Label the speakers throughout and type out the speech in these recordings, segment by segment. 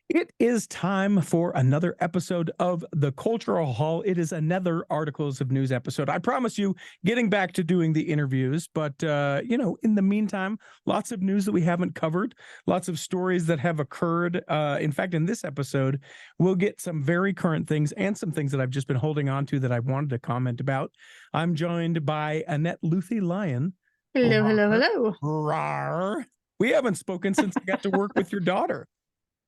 Speaker 1: It is time for another episode of the Cultural Hall. It is another Articles of News episode. I promise you, getting back to doing the interviews, but in the meantime, lots of news that we haven't covered, lots of stories that have occurred. In fact, in this episode, we'll get some very current things and some things that I've just been holding on to that I wanted to comment about. I'm joined by Annette Luthy Lyon.
Speaker 2: Hello, hello, hello.
Speaker 1: Rawr. We haven't spoken since I got to work with your daughter.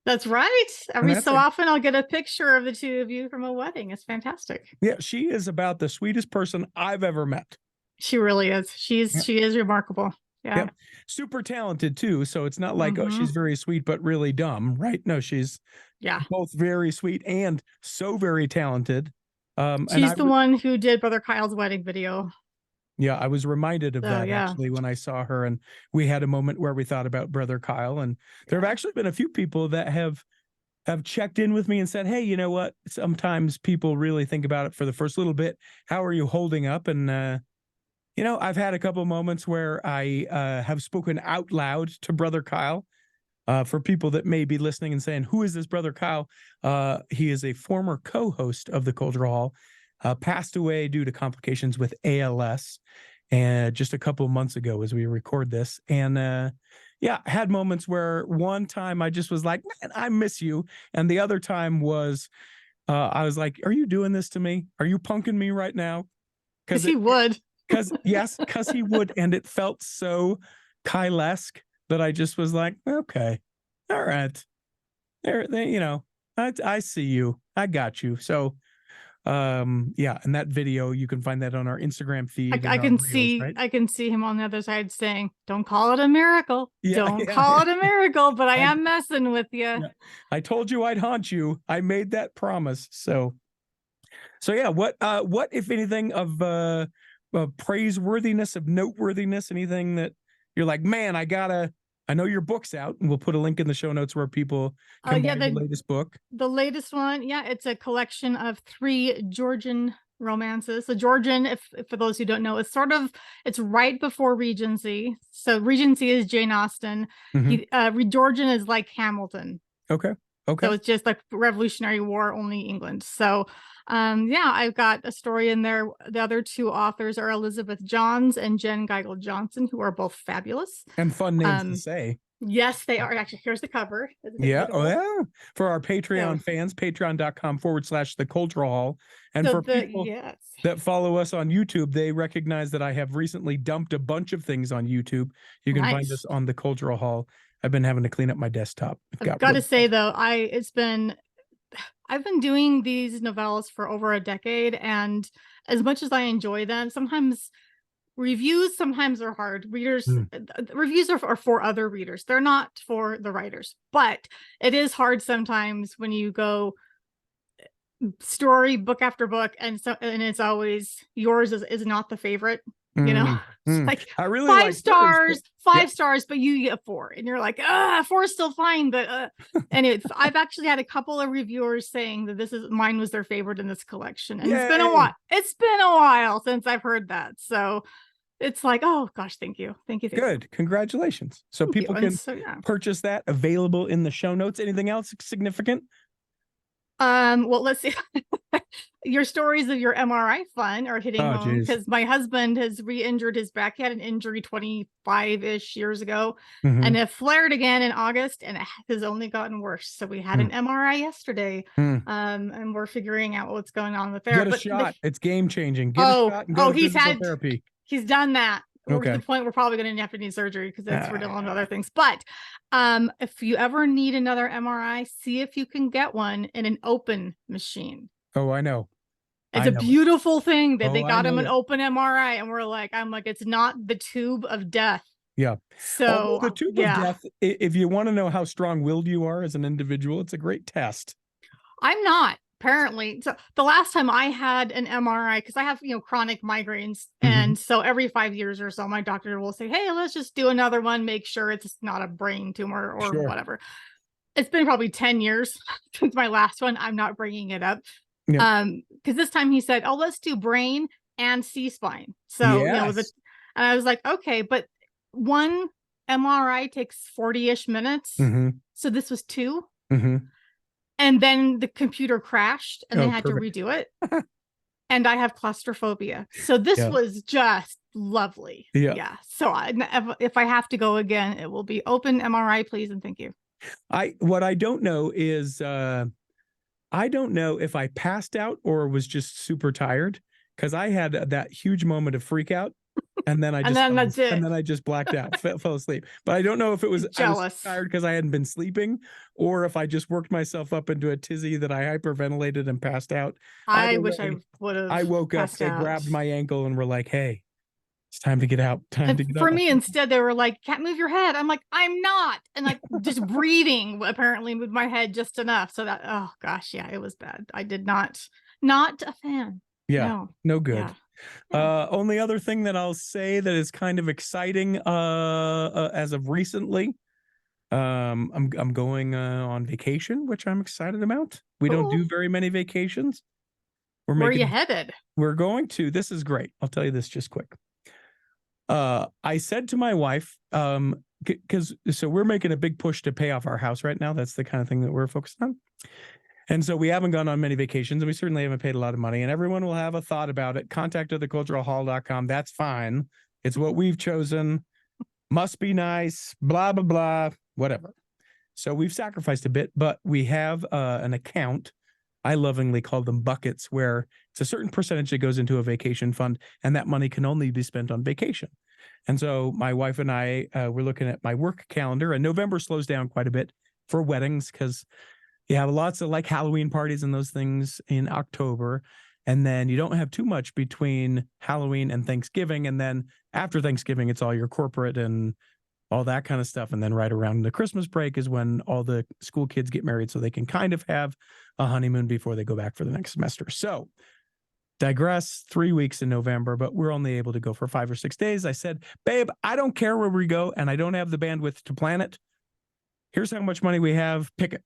Speaker 2: That's right. Every so often I'll get a picture of the two of you from a wedding. It's fantastic.
Speaker 1: Yeah, she is about the sweetest person I've ever met.
Speaker 2: She really is. She is remarkable. Yeah.
Speaker 1: Yep. Super talented too. So it's not like, oh, she's very sweet, but really dumb, right? No, she's both very sweet and so very talented.
Speaker 2: She's the one who did Brother Kyle's wedding video.
Speaker 1: Yeah, I was reminded of that actually when I saw her, and we had a moment where we thought about Brother Kyle, and there have actually been a few people that have checked in with me and said, hey, you know what? Sometimes people really think about it for the first little bit. How are you holding up? And, I've had a couple moments where I have spoken out loud to Brother Kyle. For people that may be listening and saying, who is this Brother Kyle? He is a former co-host of the Cultural Hall. Passed away due to complications with ALS, and just a couple of months ago as we record this. And had moments where one time I just was like, man, I miss you. And the other time was, I was like, are you doing this to me? Are you punking me right now?
Speaker 2: Because he would.
Speaker 1: Because he would. And it felt so Kyle-esque that I just was like, okay, all right. I see you. I got you. So, and that video, you can find that on our Instagram feed.
Speaker 2: I can see him on the other side saying, don't call it a miracle. Don't call it a miracle, but I am messing with you.
Speaker 1: Yeah. I told you I'd haunt you. I made that promise. So yeah, what if anything of praiseworthiness, of noteworthiness, anything that you're like, man, I know your book's out, and we'll put a link in the show notes where people can buy the latest book.
Speaker 2: The latest one, it's a collection of 3 Georgian romances. So Georgian, if for those who don't know, it's right before Regency. So Regency is Jane Austen. Georgian is like Hamilton.
Speaker 1: Okay.
Speaker 2: So it's just like Revolutionary War, only England. So I've got a story in there. The other 2 authors are Elizabeth Johns and Jen Geigel Johnson, who are both fabulous
Speaker 1: and fun names to say.
Speaker 2: Yes, they are. Actually, here's the cover.
Speaker 1: For our Patreon fans, patreon.com/the Cultural Hall. And for people that follow us on YouTube, they recognize that I have recently dumped a bunch of things on YouTube. You can find us on the Cultural Hall. I've been having to clean up my desktop.
Speaker 2: I've got to say though, I've been doing these novellas for over a decade, and as much as I enjoy them, sometimes reviews are hard. Reviews are for other readers. They're not for the writers, but it is hard sometimes when you go story book after book, and it's always yours is not the favorite. It's like I really 5 stars, 5 stars, but you get 4, and you're like, 4 is still fine. But anyway, I've actually had a couple of reviewers saying that mine was their favorite in this collection, and it's been a while. It's been a while since I've heard that, so it's like, oh gosh, thank you.
Speaker 1: Good, congratulations. So people can purchase that, available in the show notes. Anything else significant?
Speaker 2: Well, let's see. Your stories of your MRI fun are hitting home, because my husband has re-injured his back. He had an injury 25-ish years ago, and it flared again in August, and it has only gotten worse. So we had an MRI yesterday, and we're figuring out what's going on with there.
Speaker 1: Get a shot. It's game changing. Get a shot and go to physical therapy.
Speaker 2: He's done that. To the point we're probably going to have to need surgery, because we're dealing with other things. But if you ever need another MRI, see if you can get one in an open machine.
Speaker 1: Oh, I know.
Speaker 2: It's a beautiful thing that they got him an open MRI, and I'm like, it's not the tube of death.
Speaker 1: Yeah.
Speaker 2: So
Speaker 1: the tube of death, if you want to know how strong-willed you are as an individual, it's a great test.
Speaker 2: I'm not. Apparently, so the last time I had an MRI, because I have chronic migraines, and so every 5 years or so my doctor will say, hey, let's just do another one, make sure it's not a brain tumor or whatever. It's been probably 10 years since my last one. I'm not bringing it up because this time he said, oh, let's do brain and C-spine. So and I was like, okay, but one MRI takes 40-ish minutes, so this was 2. And then the computer crashed and they had
Speaker 1: perfect.
Speaker 2: to redo it. And I have claustrophobia. So this was just lovely.
Speaker 1: Yeah.
Speaker 2: So if I have to go again, it will be open MRI, please. And thank you.
Speaker 1: What I don't know is, I don't know if I passed out or was just super tired, because I had that huge moment of freak out. And then I just blacked out, fell asleep. But I don't know if it was I was tired because I hadn't been sleeping, or if I just worked myself up into a tizzy that I hyperventilated and passed out.
Speaker 2: I wish I would have.
Speaker 1: I woke up, they grabbed my ankle and were like, "Hey, it's time to get out. Time to get out."
Speaker 2: For me, instead, they were like, "Can't move your head." I'm like, "I'm not," and like just breathing apparently moved my head just enough. So that, oh gosh, yeah, it was bad. I did not a fan.
Speaker 1: Yeah, no good. Yeah. Only other thing that I'll say that is kind of exciting as of recently, I'm going on vacation, which I'm excited about. We don't do very many vacations.
Speaker 2: Where are you headed?
Speaker 1: We're going to, this is great. I'll tell you this just quick. I said to my wife, so we're making a big push to pay off our house right now. That's the kind of thing that we're focused on. And so we haven't gone on many vacations, and we certainly haven't paid a lot of money, and everyone will have a thought about it. Contact theculturalhall.com. That's fine. It's what we've chosen. Must be nice, blah, blah, blah, whatever. So we've sacrificed a bit, but we have an account. I lovingly call them buckets, where it's a certain percentage that goes into a vacation fund, and that money can only be spent on vacation. And so my wife and I, we're looking at my work calendar, and November slows down quite a bit for weddings, because you have lots of like Halloween parties and those things in October. And then you don't have too much between Halloween and Thanksgiving. And then after Thanksgiving, it's all your corporate and all that kind of stuff. And then right around the Christmas break is when all the school kids get married, so they can kind of have a honeymoon before they go back for the next semester. So digress, 3 weeks in November, but we're only able to go for 5 or 6 days. I said, "Babe, I don't care where we go, and I don't have the bandwidth to plan it. Here's how much money we have, pick it."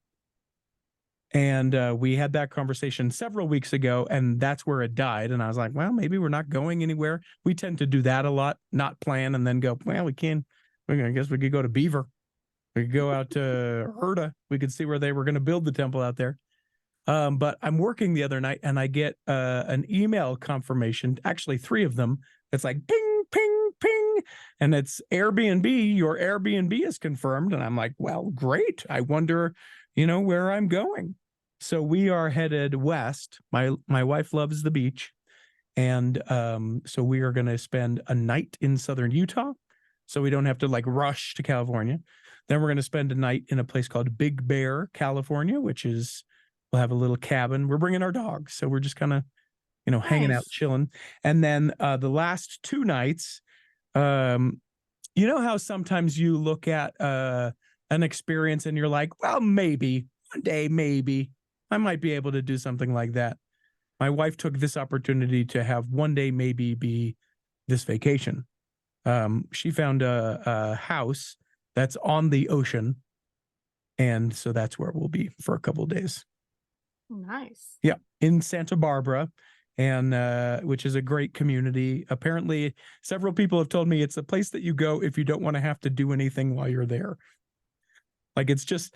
Speaker 1: And we had that conversation several weeks ago, and that's where it died. And I was like, well, maybe we're not going anywhere. We tend to do that a lot, not plan and then go, well, I guess we could go to Beaver. We could go out to Herta. We could see where they were going to build the temple out there. But I'm working the other night, and I get an email confirmation, actually 3 of them. It's like ping, ping, ping. And it's Airbnb. Your Airbnb is confirmed. And I'm like, well, great. I wonder, where I'm going. So we are headed west. My wife loves the beach. And so we are going to spend a night in southern Utah, so we don't have to like rush to California. Then we're going to spend a night in a place called Big Bear, California, which is, we'll have a little cabin. We're bringing our dogs, so we're just kind of, hanging out, chilling. And then the last 2 nights, you know how sometimes you look at an experience and you're like, well, maybe one day, maybe I might be able to do something like that. My wife took this opportunity to have one day maybe be this vacation. She found a house that's on the ocean, and so that's where we'll be for a couple of days.
Speaker 2: Nice.
Speaker 1: Yeah, in Santa Barbara, and which is a great community. Apparently, several people have told me it's a place that you go if you don't want to have to do anything while you're there. Like, it's just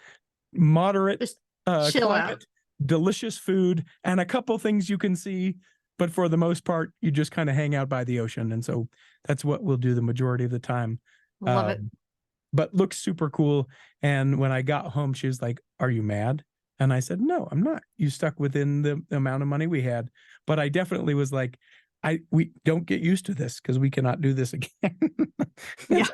Speaker 1: moderate
Speaker 2: chill
Speaker 1: climate, out. Delicious food, and a couple things you can see. But for the most part, you just kind of hang out by the ocean. And so that's what we'll do the majority of the time.
Speaker 2: Love it.
Speaker 1: But looks super cool. And when I got home, she was like, "Are you mad?" And I said, "No, I'm not. You stuck within the amount of money we had." But I definitely was like, we don't get used to this, because we cannot do this again. Yeah.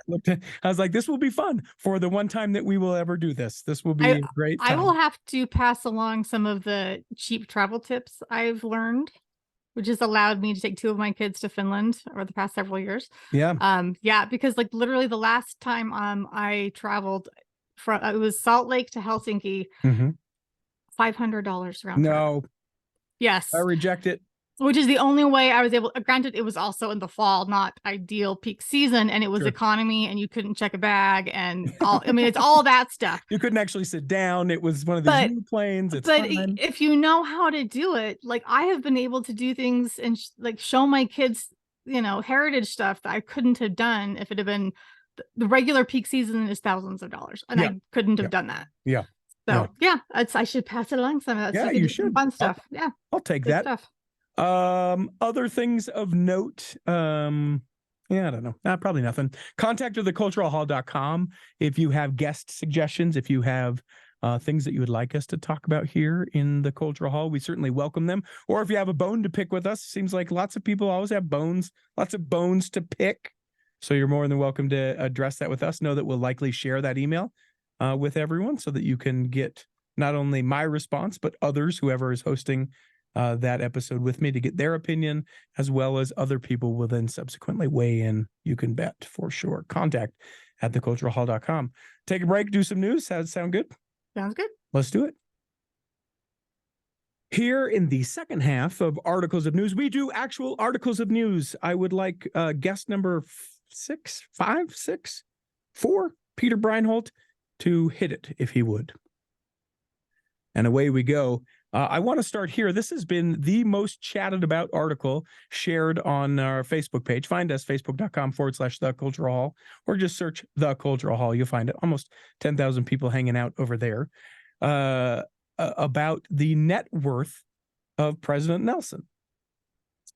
Speaker 1: I was like, this will be fun for the one time that we will ever do this. This will be a great time.
Speaker 2: I will have to pass along some of the cheap travel tips I've learned, which has allowed me to take 2 of my kids to Finland over the past several years.
Speaker 1: Yeah.
Speaker 2: Yeah, because like literally the last time I traveled from, it was Salt Lake to Helsinki, $500 round trip.
Speaker 1: No.
Speaker 2: Yes.
Speaker 1: I reject it.
Speaker 2: Which is the only way I was able, granted, it was also in the fall, not ideal peak season, and it was economy, and you couldn't check a bag, and all, I mean, it's all that stuff.
Speaker 1: You couldn't actually sit down. It was one of these new planes. It's fine.
Speaker 2: If you know how to do it, like I have been able to do things and like show my kids, heritage stuff that I couldn't have done if it had been the regular peak season is thousands of dollars, and I couldn't have done that.
Speaker 1: Yeah.
Speaker 2: So yeah, I should pass it along some of that.
Speaker 1: Yeah,
Speaker 2: So
Speaker 1: you should.
Speaker 2: fun stuff. Yeah.
Speaker 1: I'll take
Speaker 2: Good
Speaker 1: that.
Speaker 2: stuff.
Speaker 1: Other things of note. Yeah, I don't know. Probably nothing. Contact theculturalhall.com if you have guest suggestions, if you have things that you would like us to talk about here in the Cultural Hall. We certainly welcome them. Or if you have a bone to pick with us, seems like lots of people always have lots of bones to pick. So you're more than welcome to address that with us. Know that we'll likely share that email with everyone so that you can get not only my response, but others, whoever is hosting that episode with me, to get their opinion, as well as other people will then subsequently weigh in. You can bet for sure. Contact at theculturalhall.com. Take a break, do some news. How does it sound good?
Speaker 2: Sounds good.
Speaker 1: Let's do it. Here in the second half of Articles of News, we do actual articles of news. I would like guest number 4, Peter Breinholt, to hit it, if he would. And away we go. I want to start here. This has been the most chatted about article shared on our Facebook page. Find us, facebook.com/The Cultural Hall, or just search The Cultural Hall. You'll find it. Almost 10,000 people hanging out over there about the net worth of President Nelson.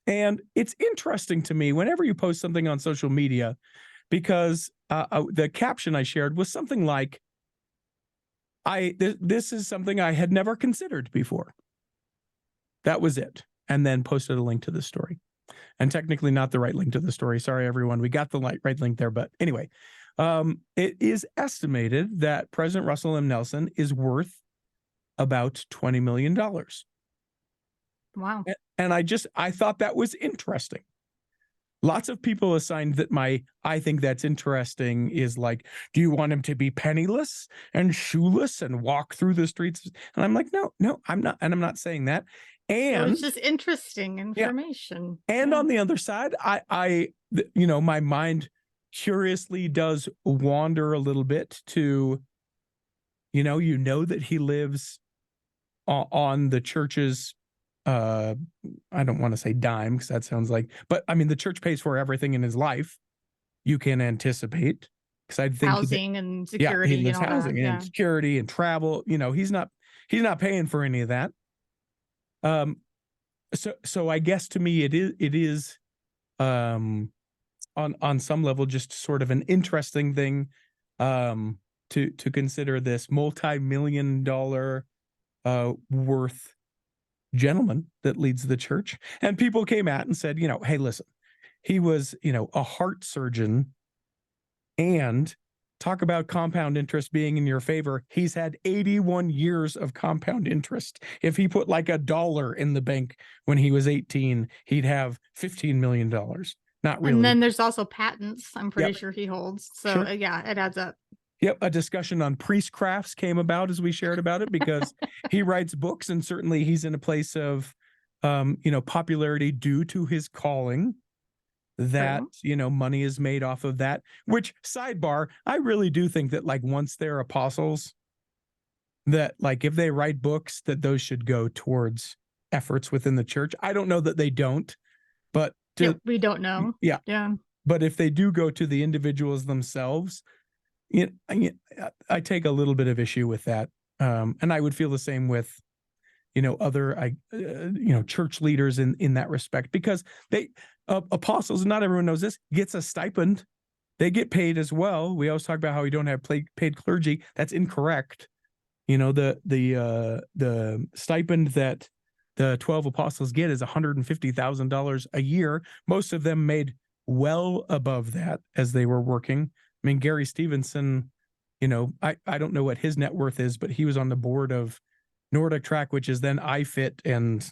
Speaker 1: And it's interesting to me whenever you post something on social media, because the caption I shared was something like, this is something I had never considered before. That was it. And then posted a link to the story. And technically not the right link to the story. Sorry, everyone. We got the right link there. But anyway, it is estimated that President Russell M. Nelson is worth about $20 million.
Speaker 2: Wow.
Speaker 1: And I thought that was interesting. Lots of people assigned that I think that's interesting is like, do you want him to be penniless and shoeless and walk through the streets? And I'm like, no, I'm not. And I'm not saying that. And
Speaker 2: it's just interesting information.
Speaker 1: Yeah. And on the other side, I my mind curiously does wander a little bit to, that he lives on the church's, I don't want to say dime because that sounds like, but I mean, the church pays for everything in his life. You can anticipate, because I think
Speaker 2: housing and security,
Speaker 1: he lives
Speaker 2: and all
Speaker 1: housing
Speaker 2: that.
Speaker 1: and security and travel. He's not paying for any of that. So I guess to me it is on some level just sort of an interesting thing to consider this multi-million-dollar worth gentleman that leads the church. And people came out and said, hey, listen, he was, a heart surgeon, and talk about compound interest being in your favor. He's had 81 years of compound interest. If he put like $1 in the bank when he was 18, he'd have $15 million. Not really.
Speaker 2: And then there's also patents, I'm pretty sure he holds. So yeah, it adds up.
Speaker 1: Yep. A discussion on priestcrafts came about as we shared about it, because he writes books, and certainly he's in a place of, popularity due to his calling, that, money is made off of that, which, sidebar, I really do think that, like, once they're apostles, that, like, if they write books, that those should go towards efforts within the church. I don't know that they don't, but
Speaker 2: we don't know.
Speaker 1: Yeah.
Speaker 2: Yeah.
Speaker 1: But if they do go to the individuals themselves, I take a little bit of issue with that. And I would feel the same with, other, church leaders in that respect, because they, apostles, not everyone knows this, gets a stipend. They get paid as well. We always talk about how we don't have paid clergy. That's incorrect. The stipend that the 12 apostles get is $150,000 a year. Most of them made well above that as they were working. I mean, Gary Stevenson, I don't know what his net worth is, but he was on the board of Nordic Track, which is then iFit, and,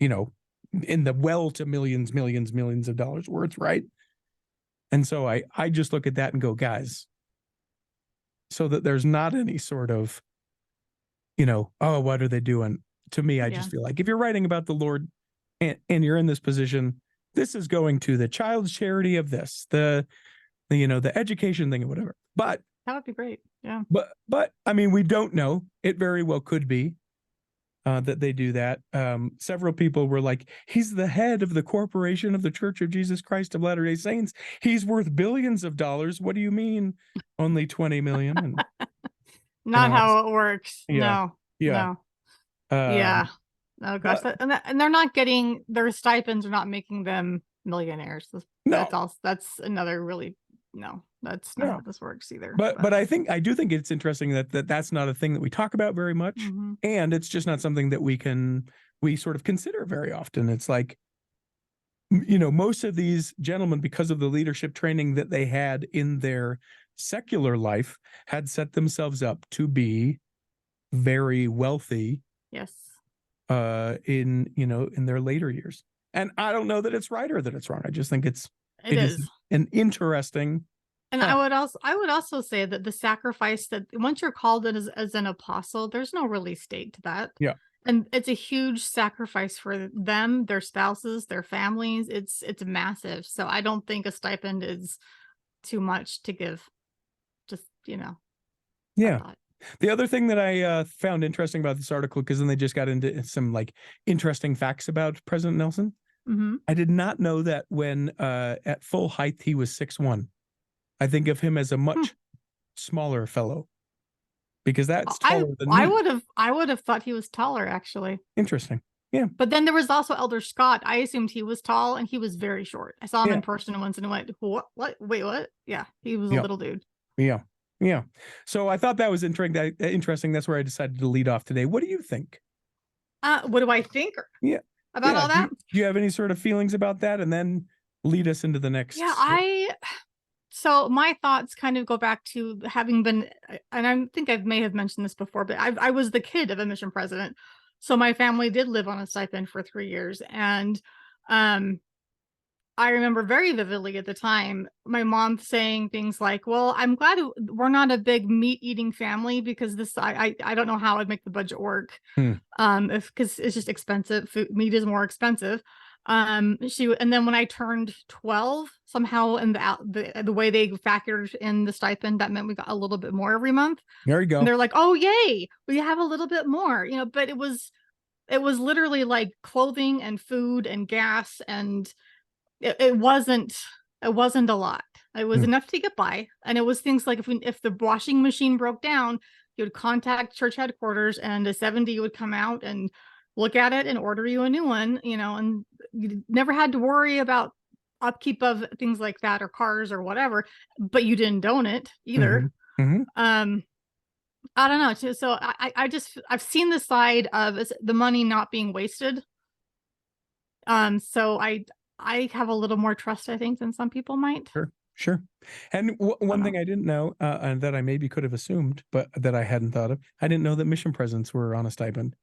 Speaker 1: in the well to millions of dollars worth, right? And so I just look at that and go, guys, so that there's not any sort of, oh, what are they doing? To me, I just feel like if you're writing about the Lord and you're in this position, this is going to the child's charity of this, the education thing or whatever. But
Speaker 2: that would be great. Yeah.
Speaker 1: But I mean, we don't know. It very well could be that they do that. Several people were like, he's the head of the corporation of the Church of Jesus Christ of Latter-day Saints. He's worth billions of dollars. What do you mean only 20 million? And
Speaker 2: Not how it works.
Speaker 1: Yeah.
Speaker 2: No,
Speaker 1: Yeah.
Speaker 2: no. Yeah. Oh gosh.
Speaker 1: But,
Speaker 2: And they're not getting their stipends are not making them millionaires. That's
Speaker 1: no,
Speaker 2: all. That's another really, no, that's not how
Speaker 1: no.
Speaker 2: this works either.
Speaker 1: But I do think it's interesting that's not a thing that we talk about very much.
Speaker 2: Mm-hmm.
Speaker 1: And it's just not something that we sort of consider very often. It's like, you know, most of these gentlemen, because of the leadership training that they had in their secular life, had set themselves up to be very wealthy.
Speaker 2: Yes.
Speaker 1: In their later years. And I don't know that it's right or that it's wrong. I just think it is an interesting.
Speaker 2: And I would also say that the sacrifice that once you're called in as an apostle, there's no release date to that.
Speaker 1: Yeah.
Speaker 2: And it's a huge sacrifice for them, their spouses, their families. It's massive. So I don't think a stipend is too much to give. Just,
Speaker 1: Yeah. The other thing that I found interesting about this article, because then they just got into some like interesting facts about President Nelson.
Speaker 2: Mm-hmm.
Speaker 1: I did not know that when at full height he was 6'1". I think of him as a much smaller fellow, because that's taller than me.
Speaker 2: I would have thought he was taller, actually.
Speaker 1: Interesting. Yeah.
Speaker 2: But then there was also Elder Scott. I assumed he was tall, and he was very short. I saw him in person once and went, what? Wait, what? Yeah, he was a little dude.
Speaker 1: Yeah. Yeah. So I thought that was interesting. That's where I decided to lead off today. What do you think?
Speaker 2: What do I think about all that?
Speaker 1: Do you have any sort of feelings about that? And then lead us into the next.
Speaker 2: Yeah, so my thoughts kind of go back to having been, and I think I may have mentioned this before, but I was the kid of a mission president. So my family did live on a stipend for 3 years. And I remember very vividly at the time, my mom saying things like, well, I'm glad we're not a big meat eating family, because I don't know how I'd make the budget work. Because it's just expensive. Meat is more expensive. And then when I turned 12, somehow in the way they factored in the stipend, that meant we got a little bit more every month.
Speaker 1: There you go.
Speaker 2: And they're like, oh, yay, we have a little bit more, but it was literally like clothing and food and gas, and it wasn't a lot. It was enough to get by. And it was things like if the washing machine broke down, you would contact church headquarters, and a 70 would come out and look at it and order you a new one, and you never had to worry about upkeep of things like that, or cars or whatever, but you didn't own it either. I don't know. So I've seen the side of the money not being wasted. So I have a little more trust, I think, than some people might.
Speaker 1: Sure. And one thing I didn't know, and that I maybe could have assumed, but that I hadn't thought of, I didn't know that mission presidents were on a stipend.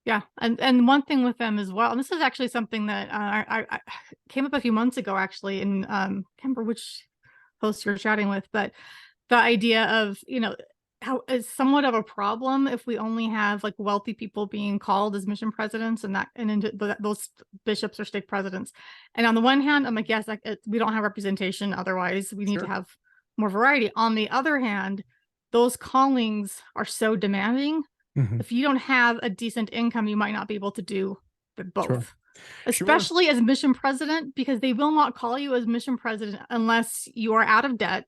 Speaker 2: Yeah. And one thing with them as well, and this is actually something that I came up a few months ago, actually, and can't remember which host you're chatting with, but the idea of, how is somewhat of a problem if we only have like wealthy people being called as mission presidents, and those bishops or stake presidents. And on the one hand, I'm like, yes, we don't have representation. Otherwise, we need to have more variety. On the other hand, those callings are so demanding. If you don't have a decent income, you might not be able to do both, especially as mission president, because they will not call you as mission president unless you are out of debt,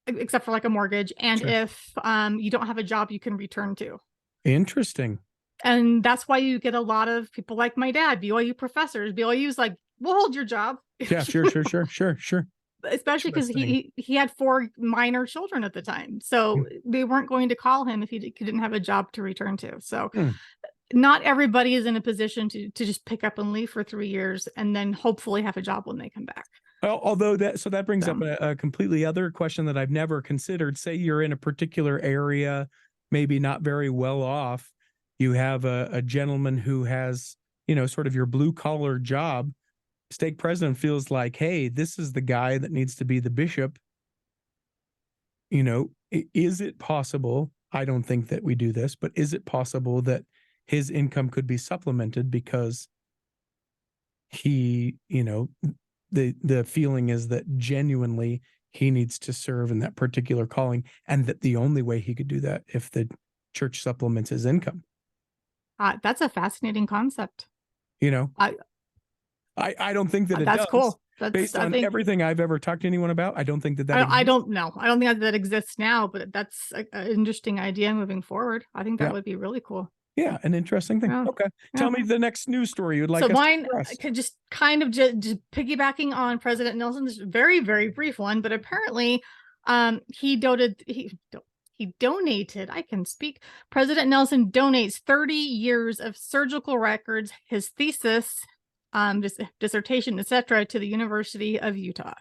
Speaker 2: except for like a mortgage. And if you don't have a job you can return to. Interesting. And that's why you get a lot of people like my dad, BYU professors. BYU's like, we'll hold your job. Yeah, sure. Especially because he had 4 minor children at the time. So they weren't going to call him if he didn't have a job to return to. So not everybody is in a position to just pick up and leave for 3 years and then hopefully have a job when they come back. Well, although that brings up a completely other question that I've never considered. Say you're in a particular area, maybe not very well off. You have a gentleman who has, sort of your blue collar job. Stake president feels like, hey, this is the guy that needs to be the bishop. Is it possible? I don't think that we do this, but is it possible that his income could be supplemented because he, the feeling is that genuinely he needs to serve in that particular calling, and that the only way he could do that if the church supplements his income. That's a fascinating concept. I don't think that it does. That's cool.
Speaker 1: based on everything I've ever talked to anyone about, I don't think that
Speaker 2: I don't know. I don't think that exists now, but that's an interesting idea moving forward. I think that would be really cool.
Speaker 1: Yeah, an interesting thing. Okay. Tell me the next news story you'd like us
Speaker 2: mine
Speaker 1: to address.
Speaker 2: could just kind of just piggybacking on President Nelson's very, very brief one, but apparently he donated, I can speak. President Nelson donates 30 years of surgical records, his thesis, dissertation, etc., to the University of Utah.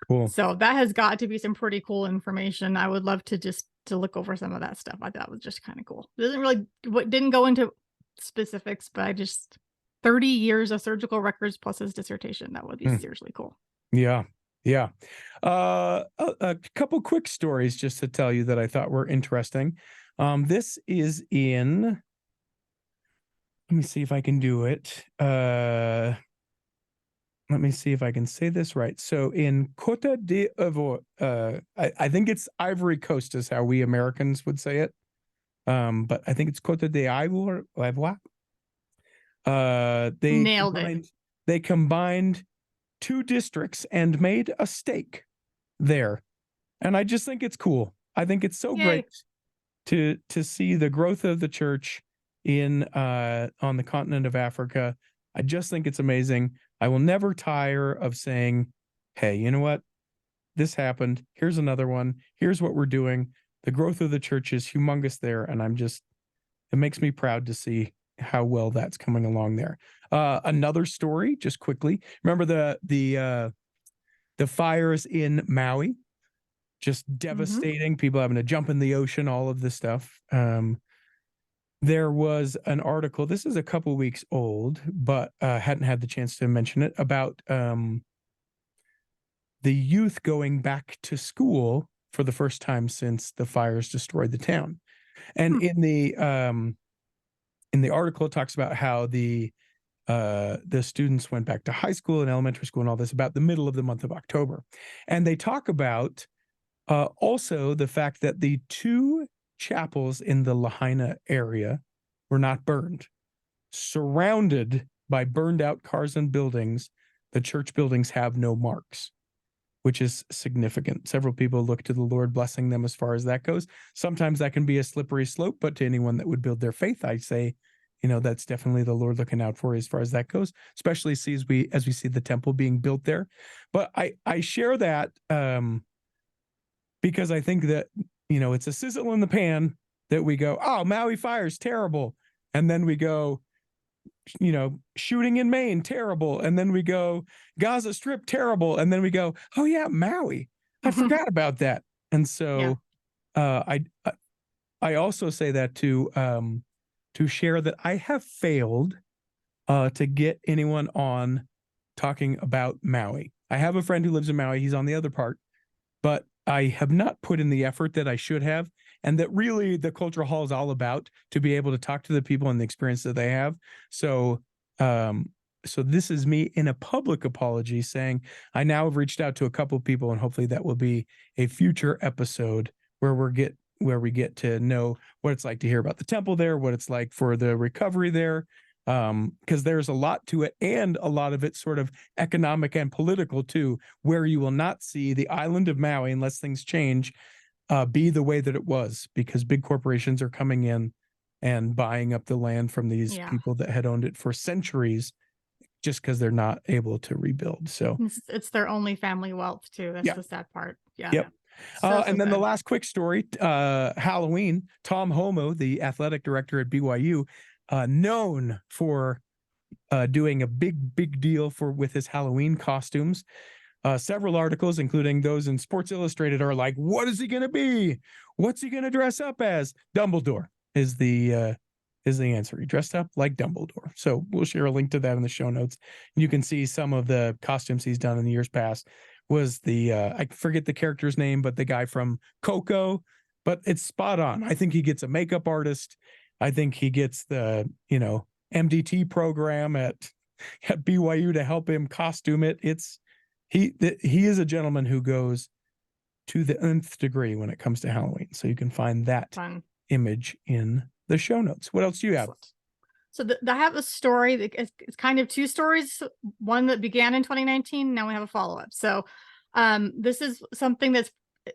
Speaker 1: Cool.
Speaker 2: So that has got to be some pretty cool information. I would love to look over some of that stuff. I thought was just kind of cool. It didn't go into specifics, but 30 years of surgical records plus his dissertation. That would be seriously cool.
Speaker 1: Yeah. Yeah. A couple quick stories just to tell you that I thought were interesting. This is in, let me see if I can do it. Let me see if I can say this right. So in Cote d'Ivoire, I think it's Ivory Coast is how we Americans would say it. But I think it's Cote d'Ivoire. They combined two districts and made a stake there. And I just think it's cool. I think it's so great to see the growth of the church in on the continent of Africa. I just think it's amazing. I will never tire of saying, hey, you know what? This happened. Here's another one. Here's what we're doing. The growth of the church is humongous there. And it makes me proud to see how well that's coming along there. Another story, just quickly. Remember the fires in Maui? Just devastating. People having to jump in the ocean, all of this stuff. There was an article, this is a couple weeks old, but hadn't had the chance to mention it, about the youth going back to school for the first time since the fires destroyed the town. And in the article, it talks about how the students went back to high school and elementary school and all this about the middle of the month of October. And they talk about also the fact that the two chapels in the Lahaina area were not burned. Surrounded by burned out cars and buildings, the church buildings have no marks, which is significant. Several people look to the Lord blessing them as far as that goes. Sometimes that can be a slippery slope, but to anyone that would build their faith, I say, that's definitely the Lord looking out for you as far as that goes, especially as we see the temple being built there. But I share that because I think that, it's a sizzle in the pan that we go, oh, Maui fire's terrible. And then we go, shooting in Maine, terrible. And then we go, Gaza Strip, terrible. And then we go, oh yeah, Maui. I forgot about that. And so I also say that to share that I have failed to get anyone on talking about Maui. I have a friend who lives in Maui. He's on the other part, but I have not put in the effort that I should have, and that really the cultural hall is all about, to be able to talk to the people and the experience that they have. So this is me in a public apology saying I now have reached out to a couple of people, and hopefully that will be a future episode where we get to know what it's like to hear about the temple there, what it's like for the recovery there. Because there's a lot to it, and a lot of it sort of economic and political too, where you will not see the island of Maui, unless things change, be the way that it was, because big corporations are coming in and buying up the land from these people that had owned it for centuries, just because they're not able to rebuild. So
Speaker 2: it's their only family wealth too. That's the sad part. Yeah.
Speaker 1: Yep. And then the last quick story, Halloween, Tom Holmoe, the athletic director at BYU, known for doing a big deal with his Halloween costumes. Several articles, including those in Sports Illustrated, are like, what is he going to be? What's he going to dress up as? Dumbledore is the answer. He dressed up like Dumbledore. So we'll share a link to that in the show notes. You can see some of the costumes he's done in the years past. Was I forget the character's name, but the guy from Coco, but it's spot on. I think he gets a makeup artist. I think he gets the, MDT program at BYU to help him costume it. He is a gentleman who goes to the nth degree when it comes to Halloween. So you can find that image in the show notes. What else do you have?
Speaker 2: So I have a story that it's kind of two stories. One that began in 2019. Now we have a follow-up. So this is something that's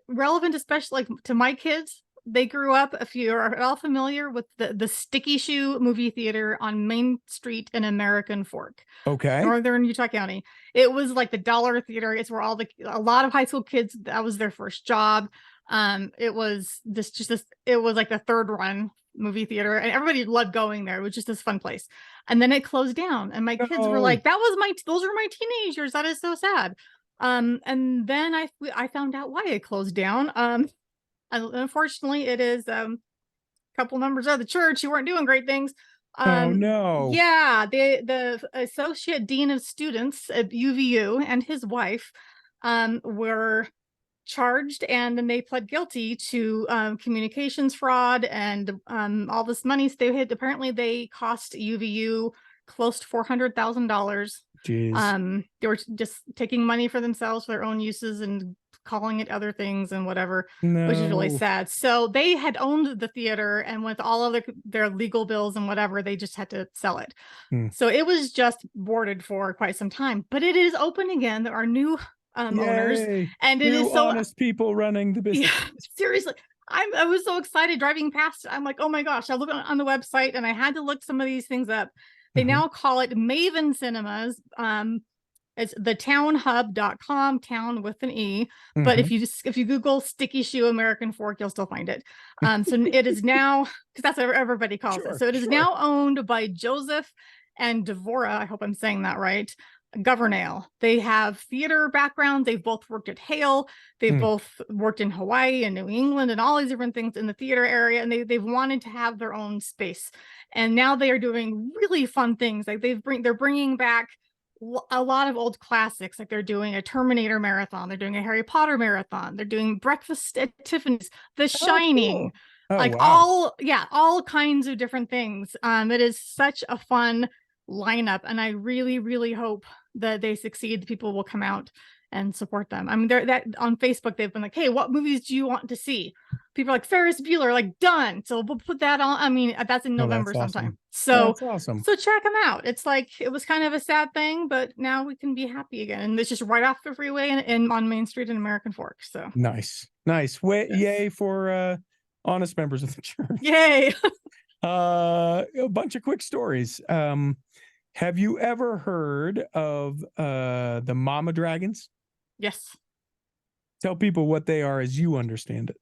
Speaker 2: relevant, especially like to my kids. They grew up, if you are at all familiar with the Sticky Shoe movie theater on Main Street in American Fork,
Speaker 1: Okay.
Speaker 2: northern Utah County. It was like the dollar theater. It's where a lot of high school kids, that was their first job. It was it was like the third run movie theater, and everybody loved going there. It was just this fun place. And then it closed down, and my kids were like, those were my teenagers. That is so sad. And then I found out why it closed down. Unfortunately, it is a couple members of the church who weren't doing great things.
Speaker 1: Oh no.
Speaker 2: Yeah, the associate dean of students at UVU and his wife were charged, and then they pled guilty to communications fraud and all this money. So apparently they cost UVU close to $400,000.
Speaker 1: Jeez.
Speaker 2: They were just taking money for themselves for their own uses and calling it other things and whatever, which is really sad. So they had owned the theater, and with all of their legal bills and whatever, they just had to sell it. So it was just boarded for quite some time, but it is open again. There are new owners, and it is so
Speaker 1: honest people running the business.
Speaker 2: Yeah, seriously. I was so excited driving past. I'm like, oh my gosh, I looked on the website and I had to look some of these things up. They now call it Maven Cinemas. It's the townhub.com, town with an E. But if you Google Sticky Shoe American Fork, you'll still find it. So it is now, because that's what everybody calls it. So it is now owned by Joseph and Devora. I hope I'm saying that right. Governale. They have theater background. They've both worked at Hale. They've both worked in Hawaii and New England and all these different things in the theater area. And they've wanted to have their own space. And now they are doing really fun things. Like they're bringing back a lot of old classics. Like they're doing a Terminator marathon. They're doing a Harry Potter marathon. They're doing Breakfast at Tiffany's, The Shining, all kinds of different things. It is such a fun lineup, and I really, really hope that they succeed. The people will come out and support them. I mean, that on Facebook, they've been like, hey, what movies do you want to see? People are like, Ferris Bueller, like, done. So we'll put that on. I mean, that's in November sometime. So
Speaker 1: that's awesome.
Speaker 2: So check them out. It's like, it was kind of a sad thing, but now we can be happy again. And it's just right off the freeway and on Main Street in American Fork. So
Speaker 1: nice. Yay for honest members of the church.
Speaker 2: Yay.
Speaker 1: A bunch of quick stories. Have you ever heard of the Mama Dragons?
Speaker 2: Yes.
Speaker 1: Tell people what they are as you understand it.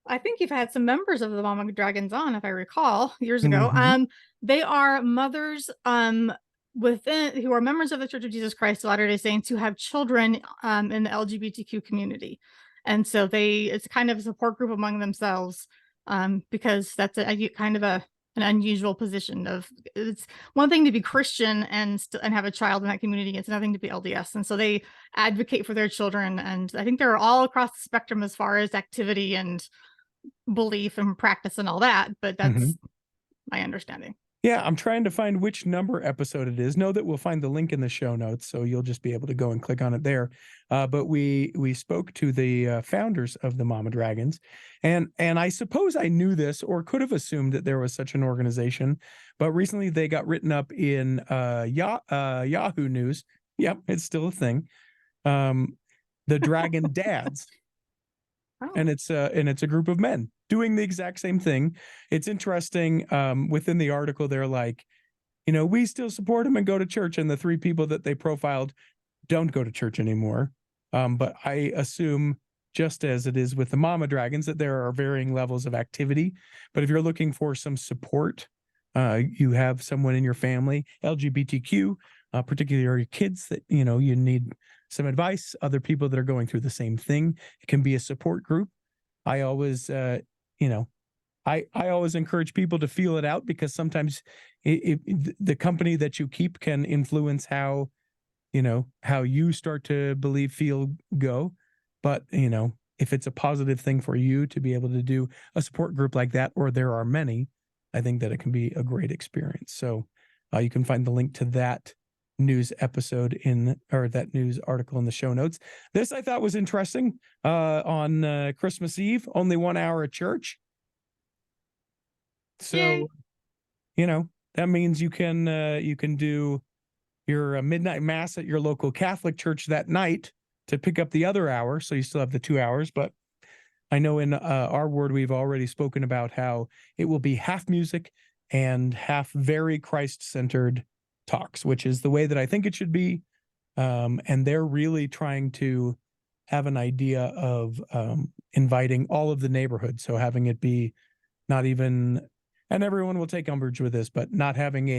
Speaker 2: I think you've had some members of the Mama Dragons on, if I recall, years ago. They are mothers who are members of the Church of Jesus Christ of Latter-day Saints who have children in the LGBTQ community. And so it's kind of a support group among themselves, because that's kind of an unusual position. It's one thing to be Christian and have a child in that community. It's another thing to be LDS. And so they advocate for their children. And I think they're all across the spectrum as far as activity and belief and practice and all that. But that's my understanding.
Speaker 1: Yeah, I'm trying to find which number episode it is. Know that we'll find the link in the show notes, so you'll just be able to go and click on it there. But we spoke to the founders of the Mama Dragons, and I suppose I knew this or could have assumed that there was such an organization, but recently they got written up in Yahoo News. Yep, it's still a thing. The Dragon Dads. And it's a group of men doing the exact same thing. It's interesting. Within the article, they're like, we still support them and go to church. And the three people that they profiled don't go to church anymore. But I assume, just as it is with the Mama Dragons, that there are varying levels of activity. But if you're looking for some support, you have someone in your family, LGBTQ, particularly your kids, that you need some advice, other people that are going through the same thing. It can be a support group. I always, I always encourage people to feel it out, because sometimes the company that you keep can influence how you start to believe, feel, go. But, if it's a positive thing for you to be able to do a support group like that, or there are many, I think that it can be a great experience. So you can find the link to that news episode that news article in the show notes. This I thought was interesting. On Christmas Eve, only 1 hour at church. So,
Speaker 2: Yay.
Speaker 1: That means you can do your midnight mass at your local Catholic church that night to pick up the other hour. So you still have the 2 hours. But I know in our ward, we've already spoken about how it will be half music and half very Christ-centered talks, which is the way that I think it should be. And they're really trying to have an idea of inviting all of the neighborhood. So having it be not even, and everyone will take umbrage with this, but not having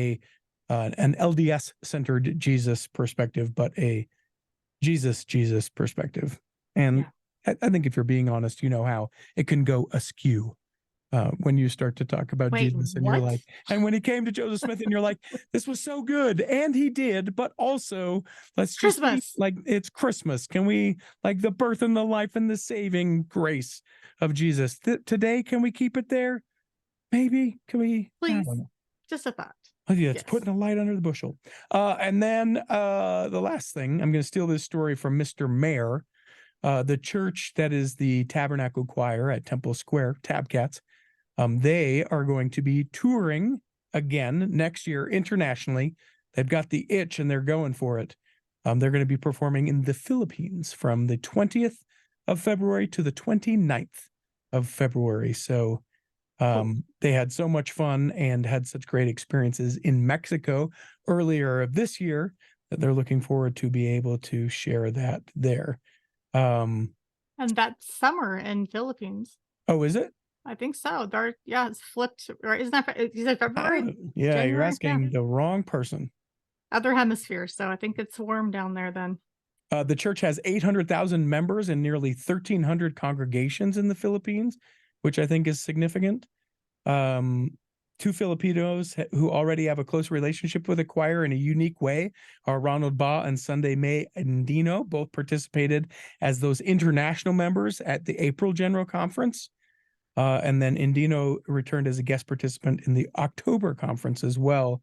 Speaker 1: an LDS-centered Jesus perspective, but a Jesus perspective. And I think if you're being honest, you know how it can go askew when you start to talk about Jesus and you're like, and when he came to Joseph Smith and you're like, this was so good. And he did, but also let's just like, it's Christmas. Can we, like, the birth and the life and the saving grace of Jesus today? Can we keep it there? Maybe. Can we?
Speaker 2: Please. Just a thought.
Speaker 1: Oh, yeah, it's putting a light under the bushel. And then the last thing, I'm going to steal this story from Mr. Mayor. The church that is the Tabernacle Choir at Temple Square, Tabcats, they are going to be touring again next year internationally. They've got the itch and they're going for it. They're going to be performing in the Philippines from the 20th of February to the 29th of February. So they had so much fun and had such great experiences in Mexico earlier this year that they're looking forward to be able to share that there.
Speaker 2: And that's summer in Philippines.
Speaker 1: Oh, is it?
Speaker 2: I think so. It's flipped. Right? Isn't that? Is it February?
Speaker 1: Yeah, January? You're asking the wrong person.
Speaker 2: Other hemisphere. So I think it's warm down there then.
Speaker 1: The church has 800,000 members and nearly 1,300 congregations in the Philippines, which I think is significant. Two Filipinos who already have a close relationship with the choir in a unique way are Ronald Ba and Sunday May Andino. Both participated as those international members at the April General Conference. And then Andino returned as a guest participant in the October conference as well.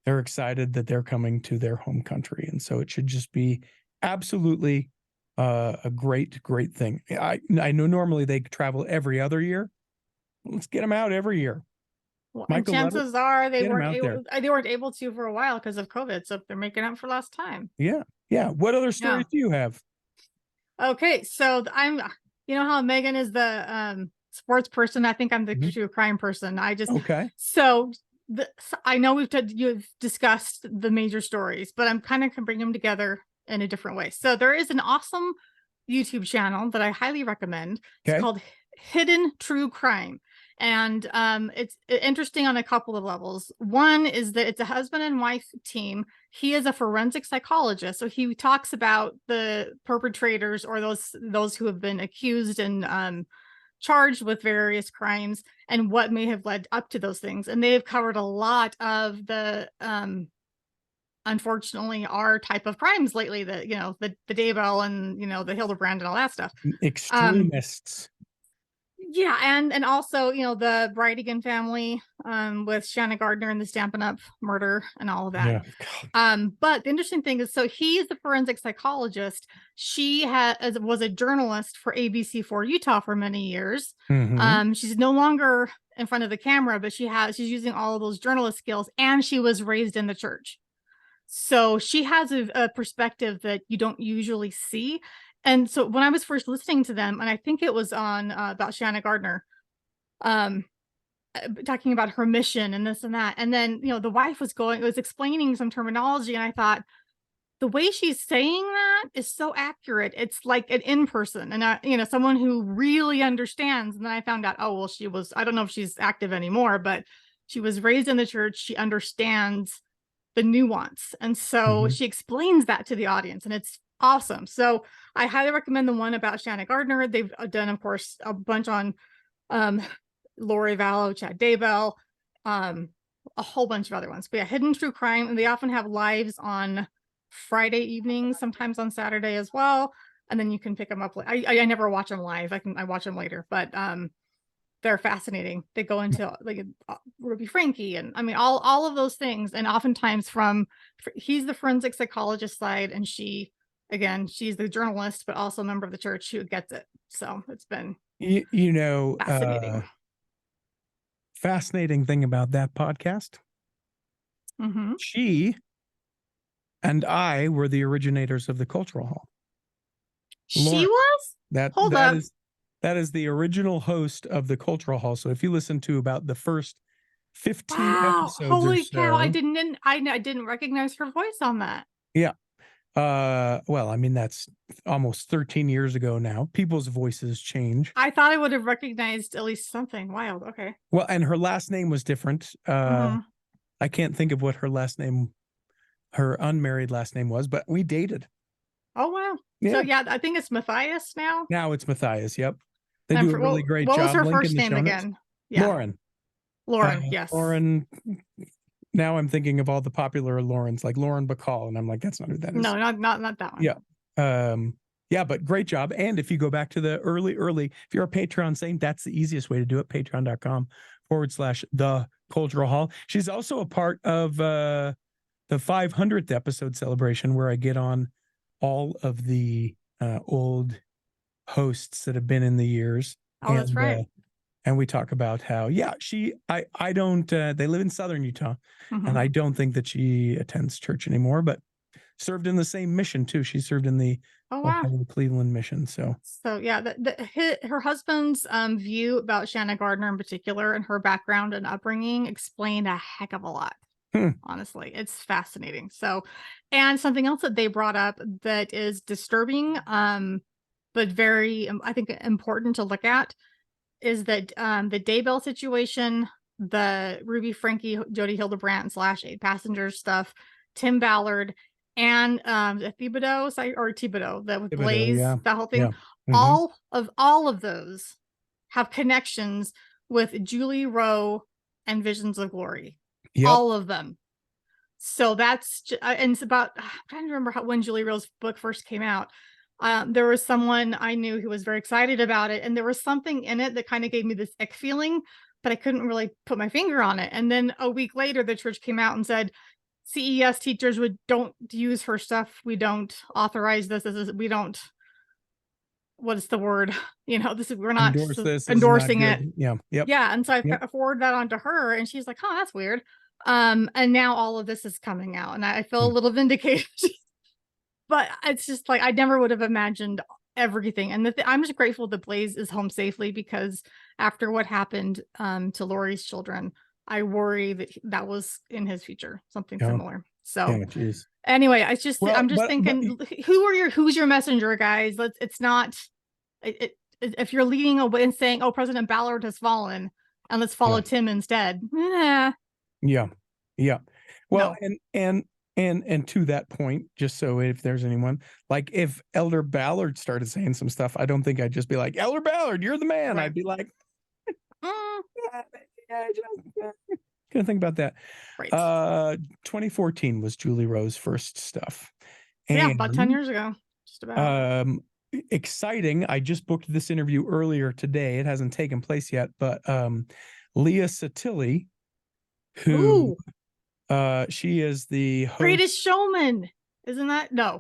Speaker 1: They're excited that they're coming to their home country. And so it should just be absolutely a great thing. I know normally they travel every other year. Let's get them out every year.
Speaker 2: Well, and chances are they weren't able to for a while because of COVID. So they're making up for lost time.
Speaker 1: Yeah. What other stories do you have? Okay,
Speaker 2: so you know how Megan is the sports person. I think I'm the true crime person. So I know you've discussed the major stories, but I'm kind of can bring them together in a different way. So there is an awesome YouTube channel that I highly recommend. It's called Hidden True Crime. And it's interesting on a couple of levels. One is that it's a husband and wife team. He is a forensic psychologist. So he talks about the perpetrators or those who have been accused and charged with various crimes and what may have led up to those things. And they have covered a lot of the unfortunately our type of crimes lately, the Daybell and the Hildebrand and all that stuff.
Speaker 1: Extremists.
Speaker 2: And also, the Brightigan family with Shanna Gardner and the Stampin' Up murder and all of that. But the interesting thing is, so he's the forensic psychologist. She was a journalist for ABC4 Utah for many years. She's no longer in front of the camera, but she's using all of those journalist skills, and she was raised in the church. So she has a perspective that you don't usually see. And so when I was first listening to them, and I think it was on about Shanna Gardner, talking about her mission and this and that. And then, the wife was explaining some terminology. And I thought, the way she's saying that is so accurate. It's like an in-person and, someone who really understands. And then I found out, I don't know if she's active anymore, but she was raised in the church. She understands the nuance. And so she explains that to the audience, and it's awesome. So I highly recommend the one about Shanna Gardner. They've done, of course, a bunch on Lori Vallow, Chad Daybell, a whole bunch of other ones. But Hidden True Crime, and they often have lives on Friday evenings, sometimes on Saturday as well. And then you can pick them up. I never watch them live. I watch them later, but they're fascinating. They go into like Ruby Frankie and all of those things. And oftentimes he's the forensic psychologist side, and she's the journalist, but also a member of the church who gets it. So it's been, fascinating.
Speaker 1: Fascinating thing about that podcast She and I were the originators of the Cultural Hall.
Speaker 2: She was? Hold up.
Speaker 1: That is the original host of the Cultural Hall. So if you listen to about the first 15 episodes
Speaker 2: holy
Speaker 1: or so,
Speaker 2: cow, I didn't recognize her voice on that.
Speaker 1: Yeah. Well, I mean, that's almost 13 years ago now. People's voices change.
Speaker 2: I thought I would have recognized at least something. Wild. Okay.
Speaker 1: Well, and her last name was different. I can't think of what her unmarried last name was, but we dated.
Speaker 2: Oh, wow.
Speaker 1: Yeah.
Speaker 2: So, yeah, I think it's Matthias now.
Speaker 1: Now it's Matthias. Yep. They do a really great job.
Speaker 2: What was her first name again?
Speaker 1: Yeah. Lauren,
Speaker 2: yes.
Speaker 1: Lauren. Now I'm thinking of all the popular Laurens, like Lauren Bacall, and I'm like, that's not who that is.
Speaker 2: No, not that one.
Speaker 1: Yeah. Yeah, but great job. And if you go back to the early, if you're a Patreon saint, that's the easiest way to do it. Patreon.com/the Cultural Hall. She's also a part of the 500th episode celebration, where I get on all of the old hosts that have been in the years.
Speaker 2: Oh, that's right.
Speaker 1: And we talk about how, I don't, they live in Southern Utah, and I don't think that she attends church anymore, but served in the same mission too. She served in the Cleveland mission. So
Speaker 2: yeah, her husband's view about Shanna Gardner in particular, and her background and upbringing, explained a heck of a lot. Honestly, it's fascinating. So, and something else that they brought up that is disturbing, but very, I think, important to look at, is that the Daybell situation, the Ruby Frankie, Jody Hildebrandt / 8 Passengers stuff, Tim Ballard, and Thibodeau, that with Blaze, that whole thing, all of those have connections with Julie Rowe and Visions of Glory. All of them. So that's, and it's about, I'm trying to remember when Julie Rowe's book first came out. There was someone I knew who was very excited about it, and there was something in it that kind of gave me this ick feeling, but I couldn't really put my finger on it. And then a week later, the church came out and said, CES teachers don't use her stuff. We don't authorize this. We don't, what is the word? We're not endorsing it.
Speaker 1: Yeah. Yep.
Speaker 2: Yeah. And so I forwarded that on to her, and she's like, oh, that's weird. And now all of this is coming out, and I feel a little vindicated. But it's just like, I never would have imagined everything. And I'm just grateful that Blaze is home safely, because after what happened to Lori's children, I worry that was in his future, something similar. So anyway, I'm just thinking, who's your messenger, guys? It's not, if you're leading away and saying, oh, President Ballard has fallen, and let's follow Tim instead.
Speaker 1: Yeah. Well, and to that point, just so if there's anyone, like if Elder Ballard started saying some stuff, I don't think I'd just be like, Elder Ballard, you're the man. Right. I'd be like, gonna think about that. Right. 2014 was Julie Rowe's first stuff. And,
Speaker 2: about 10 years ago. Just about.
Speaker 1: Exciting. I just booked this interview earlier today. It hasn't taken place yet, but Leah Satili, who she is the host.
Speaker 2: Greatest Showman. Isn't that? No,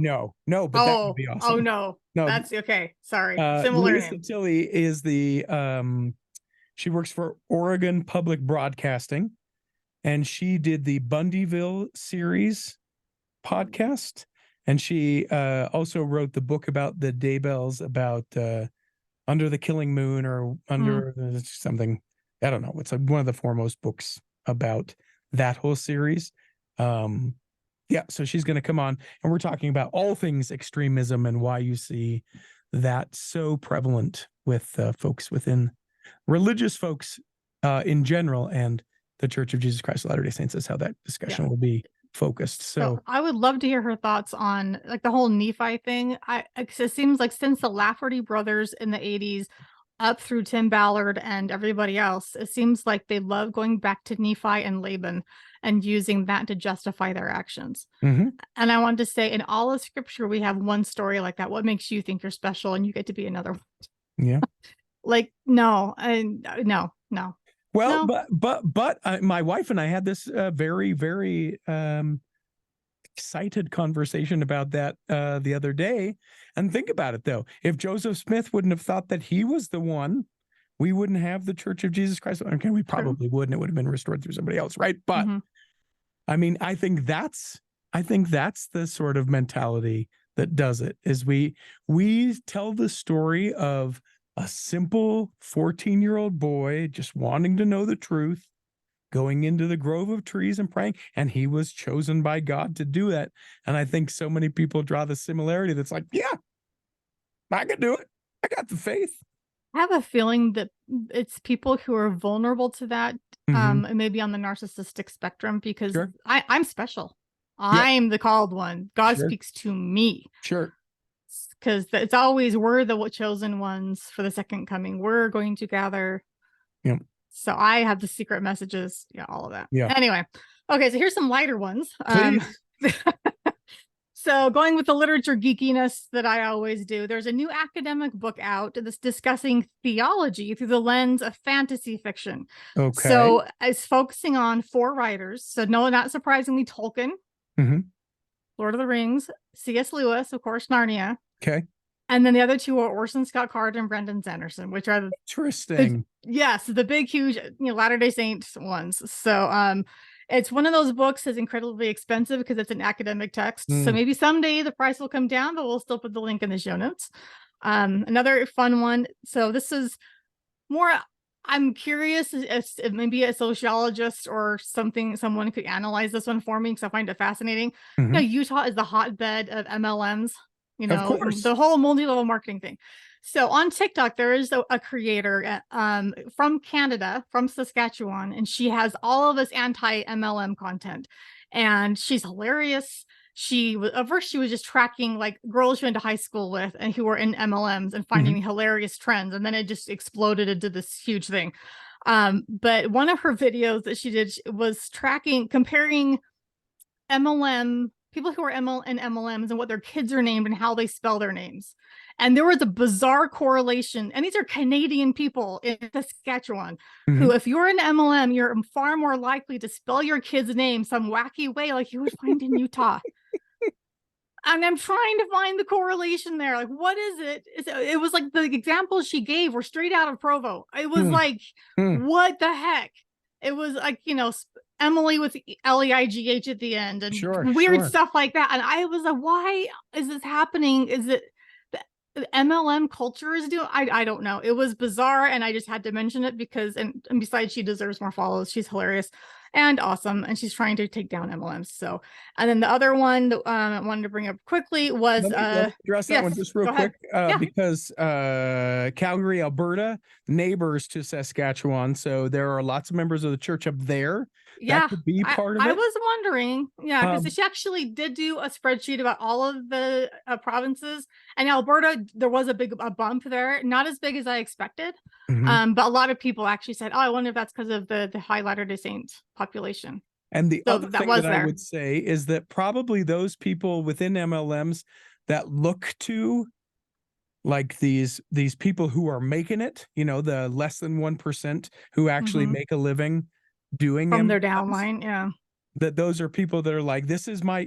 Speaker 1: but that would be awesome.
Speaker 2: Oh no, that's okay. Sorry. Similar
Speaker 1: Leah Satili is the she works for Oregon Public Broadcasting, and she did the Bundyville series podcast, and she also wrote the book about the Daybells, about Under the Killing Moon, or Under something. I don't know. It's like one of the foremost books about that whole series. So she's going to come on, and we're talking about all things extremism and why you see that so prevalent with folks within religious folks in general, and the Church of Jesus Christ of Latter-day Saints is how that discussion will be focused. So
Speaker 2: I would love to hear her thoughts on like the whole Nephi thing. It seems like since the Lafferty brothers in the 80s up through Tim Ballard and everybody else, it seems like they love going back to Nephi and Laban and using that to justify their actions. And I wanted to say, in all of Scripture, we have one story like that. What makes you think you're special and you get to be another one?
Speaker 1: Yeah.
Speaker 2: Like, no.
Speaker 1: Well, no. but my wife and I had this very, very excited conversation about that the other day. And think about it, though. If Joseph Smith wouldn't have thought that he was the one, we wouldn't have the Church of Jesus Christ. Okay, we probably wouldn't. It would have been restored through somebody else, right? But I mean, I think that's the sort of mentality that does it, is we tell the story of a simple 14-year-old boy just wanting to know the truth, going into the grove of trees and praying, and he was chosen by God to do that. And I think so many people draw the similarity that's like, yeah, I can do it. I got the faith.
Speaker 2: I have a feeling that it's people who are vulnerable to that, and maybe on the narcissistic spectrum, because
Speaker 1: Sure.
Speaker 2: I'm special.
Speaker 1: Yep.
Speaker 2: I'm the called one. God
Speaker 1: Sure.
Speaker 2: speaks to me.
Speaker 1: Sure.
Speaker 2: Because it's always, we're the chosen ones for the second coming. We're going to gather.
Speaker 1: Yep.
Speaker 2: So I have the secret messages. Yeah, all of that.
Speaker 1: Yeah.
Speaker 2: Anyway. Okay, so here's some lighter ones.
Speaker 1: Please.
Speaker 2: So going with the literature geekiness that I always do, there's a new academic book out that's discussing theology through the lens of fantasy fiction.
Speaker 1: Okay.
Speaker 2: So it's focusing on 4 writers. So no, not surprisingly, Tolkien, Lord of the Rings, C.S. Lewis, of course, Narnia.
Speaker 1: Okay.
Speaker 2: And then the other 2 are Orson Scott Card and Brendan Sanderson, which are
Speaker 1: interesting.
Speaker 2: The big, huge, Latter-day Saints ones. So it's one of those books that's incredibly expensive because it's an academic text. So maybe someday the price will come down, but we'll still put the link in the show notes. Another fun one. So this is more, I'm curious if maybe a sociologist or someone could analyze this one for me, because I find it fascinating. Utah is the hotbed of MLMs,
Speaker 1: of course,
Speaker 2: the whole multi-level marketing thing. So on TikTok, there is a creator from Canada, from Saskatchewan, and she has all of this anti-MLM content, and she's hilarious. At first she was just tracking like girls she went to high school with and who were in MLMs and finding hilarious trends, and then it just exploded into this huge thing. But one of her videos that she did was comparing people who are in MLMs and what their kids are named and how they spell their names. And there was a bizarre correlation. And these are Canadian people in Saskatchewan who, if you're in MLM, you're far more likely to spell your kid's name some wacky way like you would find in Utah. And I'm trying to find the correlation there. Like, what is it? It was like the examples she gave were straight out of Provo. It was like, what the heck? It was like, Emily with Leigh at the end and weird stuff like that. And I was like, why is this happening? Is it the MLM culture is doing? I don't know. It was bizarre, and I just had to mention it because, and besides, she deserves more follows. She's hilarious and awesome, and she's trying to take down MLMs. So, and then the other one that I wanted to bring up quickly was
Speaker 1: let me address that one just real quick, because Calgary, Alberta, neighbors to Saskatchewan, so there are lots of members of the church up there. That could be part of it.
Speaker 2: I was wondering, because she actually did do a spreadsheet about all of the provinces, and Alberta, there was a bump there, not as big as I expected, but a lot of people actually said, oh, I wonder if that's because of the high Latter-day Saint population.
Speaker 1: And the other thing that I would say is that probably those people within MLMs that look to like these people who are making it, the less than 1% who actually make a living doing
Speaker 2: from their downline,
Speaker 1: that those are people that are like, this is my,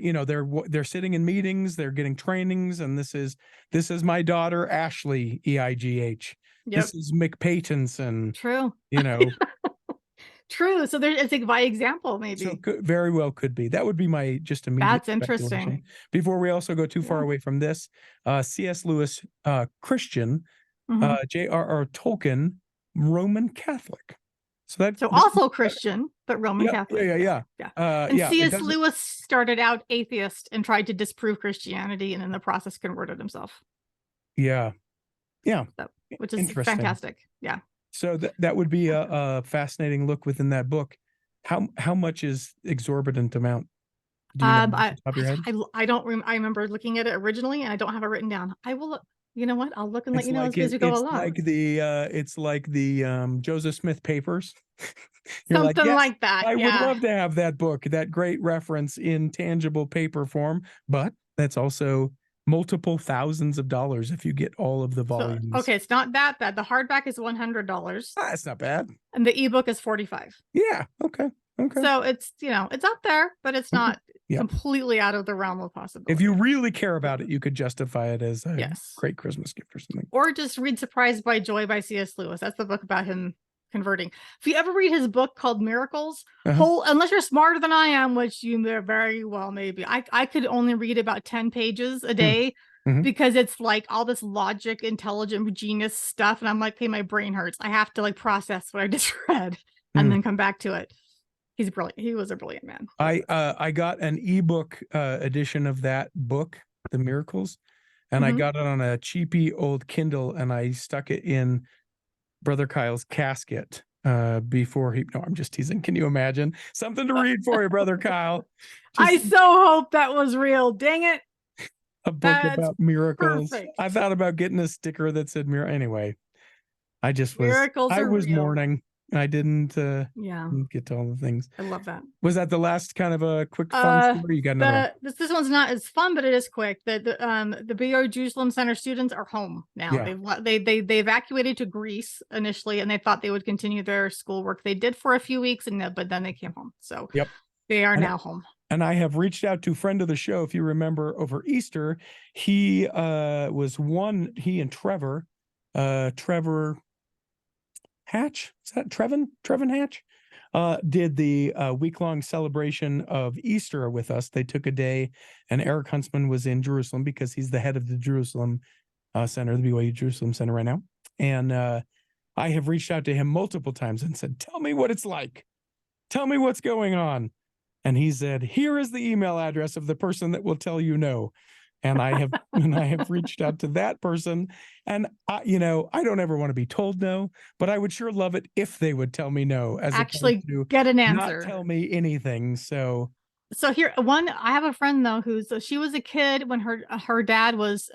Speaker 1: they're sitting in meetings, they're getting trainings, and this is my daughter Ashley, EIGH. This is Mick Paytonson.
Speaker 2: True. True. So it's like by example, maybe. So
Speaker 1: very well could be. That would be my just immediate.
Speaker 2: That's interesting.
Speaker 1: Before we also go too far away from this, C.S. Lewis, Christian, J.R.R. Tolkien, Roman Catholic. So
Speaker 2: also Christian, but Roman Catholic.
Speaker 1: Yeah.
Speaker 2: And C.S. Lewis started out atheist and tried to disprove Christianity, and in the process converted himself.
Speaker 1: Yeah.
Speaker 2: Which is fantastic. Yeah.
Speaker 1: So that would be a fascinating look within that book. How much is exorbitant amount? Do you know off the top of your head?
Speaker 2: I don't remember. I remember looking at it originally, and I don't have it written down. I will look. You know what? I'll look and let you know as we go along.
Speaker 1: It's like the Joseph Smith papers.
Speaker 2: Something like that.
Speaker 1: I would love to have that book, that great reference in tangible paper form, but that's also multiple thousands of dollars if you get all of the volumes.
Speaker 2: So, okay, it's not that bad. The hardback is $100.
Speaker 1: That's not bad.
Speaker 2: And the ebook is $45.
Speaker 1: Yeah. Okay.
Speaker 2: So it's it's up there, but it's not completely out of the realm of possibility.
Speaker 1: If you really care about it, you could justify it as a great Christmas gift or something.
Speaker 2: Or just read Surprised by Joy by C.S. Lewis. That's the book about him converting. If you ever read his book called Miracles,
Speaker 1: Uh-huh.
Speaker 2: unless you're smarter than I am, which you very well maybe, I could only read about 10 pages a day
Speaker 1: Mm-hmm.
Speaker 2: because it's like all this logic, intelligent, genius stuff. And I'm like, okay, my brain hurts. I have to like process what I just read and then come back to it. He's brilliant. He was a brilliant man.
Speaker 1: I got an ebook edition of that book, The Miracles, and I got it on a cheapy old Kindle, and I stuck it in Brother Kyle's casket before he. No, I'm just teasing. Can you imagine something to read for you, Brother Kyle?
Speaker 2: I so hope that was real. Dang it!
Speaker 1: A book about miracles.
Speaker 2: Perfect.
Speaker 1: I thought about getting a sticker that said "miracle." Anyway, I just was.
Speaker 2: Miracles
Speaker 1: I
Speaker 2: are
Speaker 1: was
Speaker 2: real.
Speaker 1: mourning. I didn't
Speaker 2: get
Speaker 1: to all the things.
Speaker 2: I love that.
Speaker 1: Was that the last kind of a quick fun story? You got another one?
Speaker 2: This one's not as fun, but it is quick. The BYU Jerusalem Center students are home now.
Speaker 1: Yeah.
Speaker 2: They evacuated to Greece initially, and they thought they would continue their schoolwork. They did for a few weeks, but then they came home. So they are now home. And
Speaker 1: I have reached out to a friend of the show. If you remember, over Easter, he and Trevor Hatch. Is that Trevin Hatch? Did the week-long celebration of Easter with us. They took a day, and Eric Huntsman was in Jerusalem because he's the head of the Jerusalem Center, the BYU Jerusalem Center right now. And I have reached out to him multiple times and said, tell me what it's like. Tell me what's going on. And he said, here is the email address of the person that will tell you no. And I have reached out to that person, and I don't ever want to be told no, but I would sure love it if they would tell me no, as
Speaker 2: actually
Speaker 1: opposed to
Speaker 2: get an answer,
Speaker 1: not tell me anything. So
Speaker 2: here, I have a friend though she was a kid when her dad was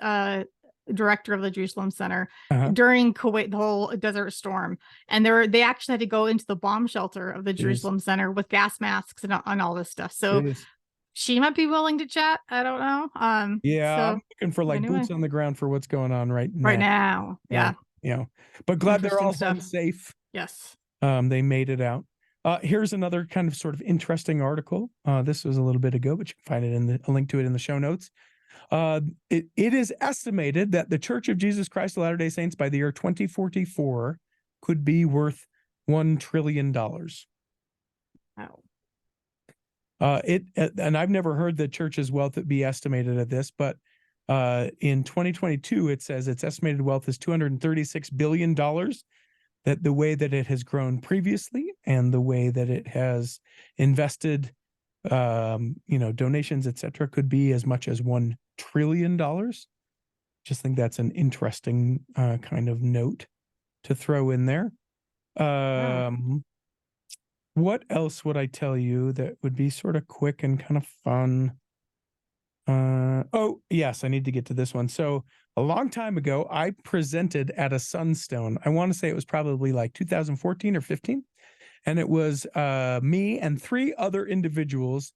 Speaker 2: director of the Jerusalem Center during Kuwait, the whole Desert Storm, and they actually had to go into the bomb shelter of the Jerusalem Center with gas masks and all this stuff. So. She might be willing to chat. I don't know.
Speaker 1: I'm looking for boots on the ground for what's going on right
Speaker 2: now. Yeah.
Speaker 1: But glad they're all home safe.
Speaker 2: Yes.
Speaker 1: They made it out. Here's another kind of sort of interesting article. This was a little bit ago, but you can find it a link to it in the show notes. It is estimated that the Church of Jesus Christ of Latter-day Saints by the year 2044 could be worth $1 trillion.
Speaker 2: Wow.
Speaker 1: And I've never heard the church's wealth be estimated at this, but in 2022, it says its estimated wealth is $236 billion. That the way that it has grown previously and the way that it has invested, donations, etc., could be as much as $1 trillion. Just think that's an interesting kind of note to throw in there. What else would I tell you that would be sort of quick and kind of fun? Oh, yes, I need to get to this one. So a long time ago, I presented at a Sunstone. I want to say it was probably like 2014 or 15. And it was me and 3 other individuals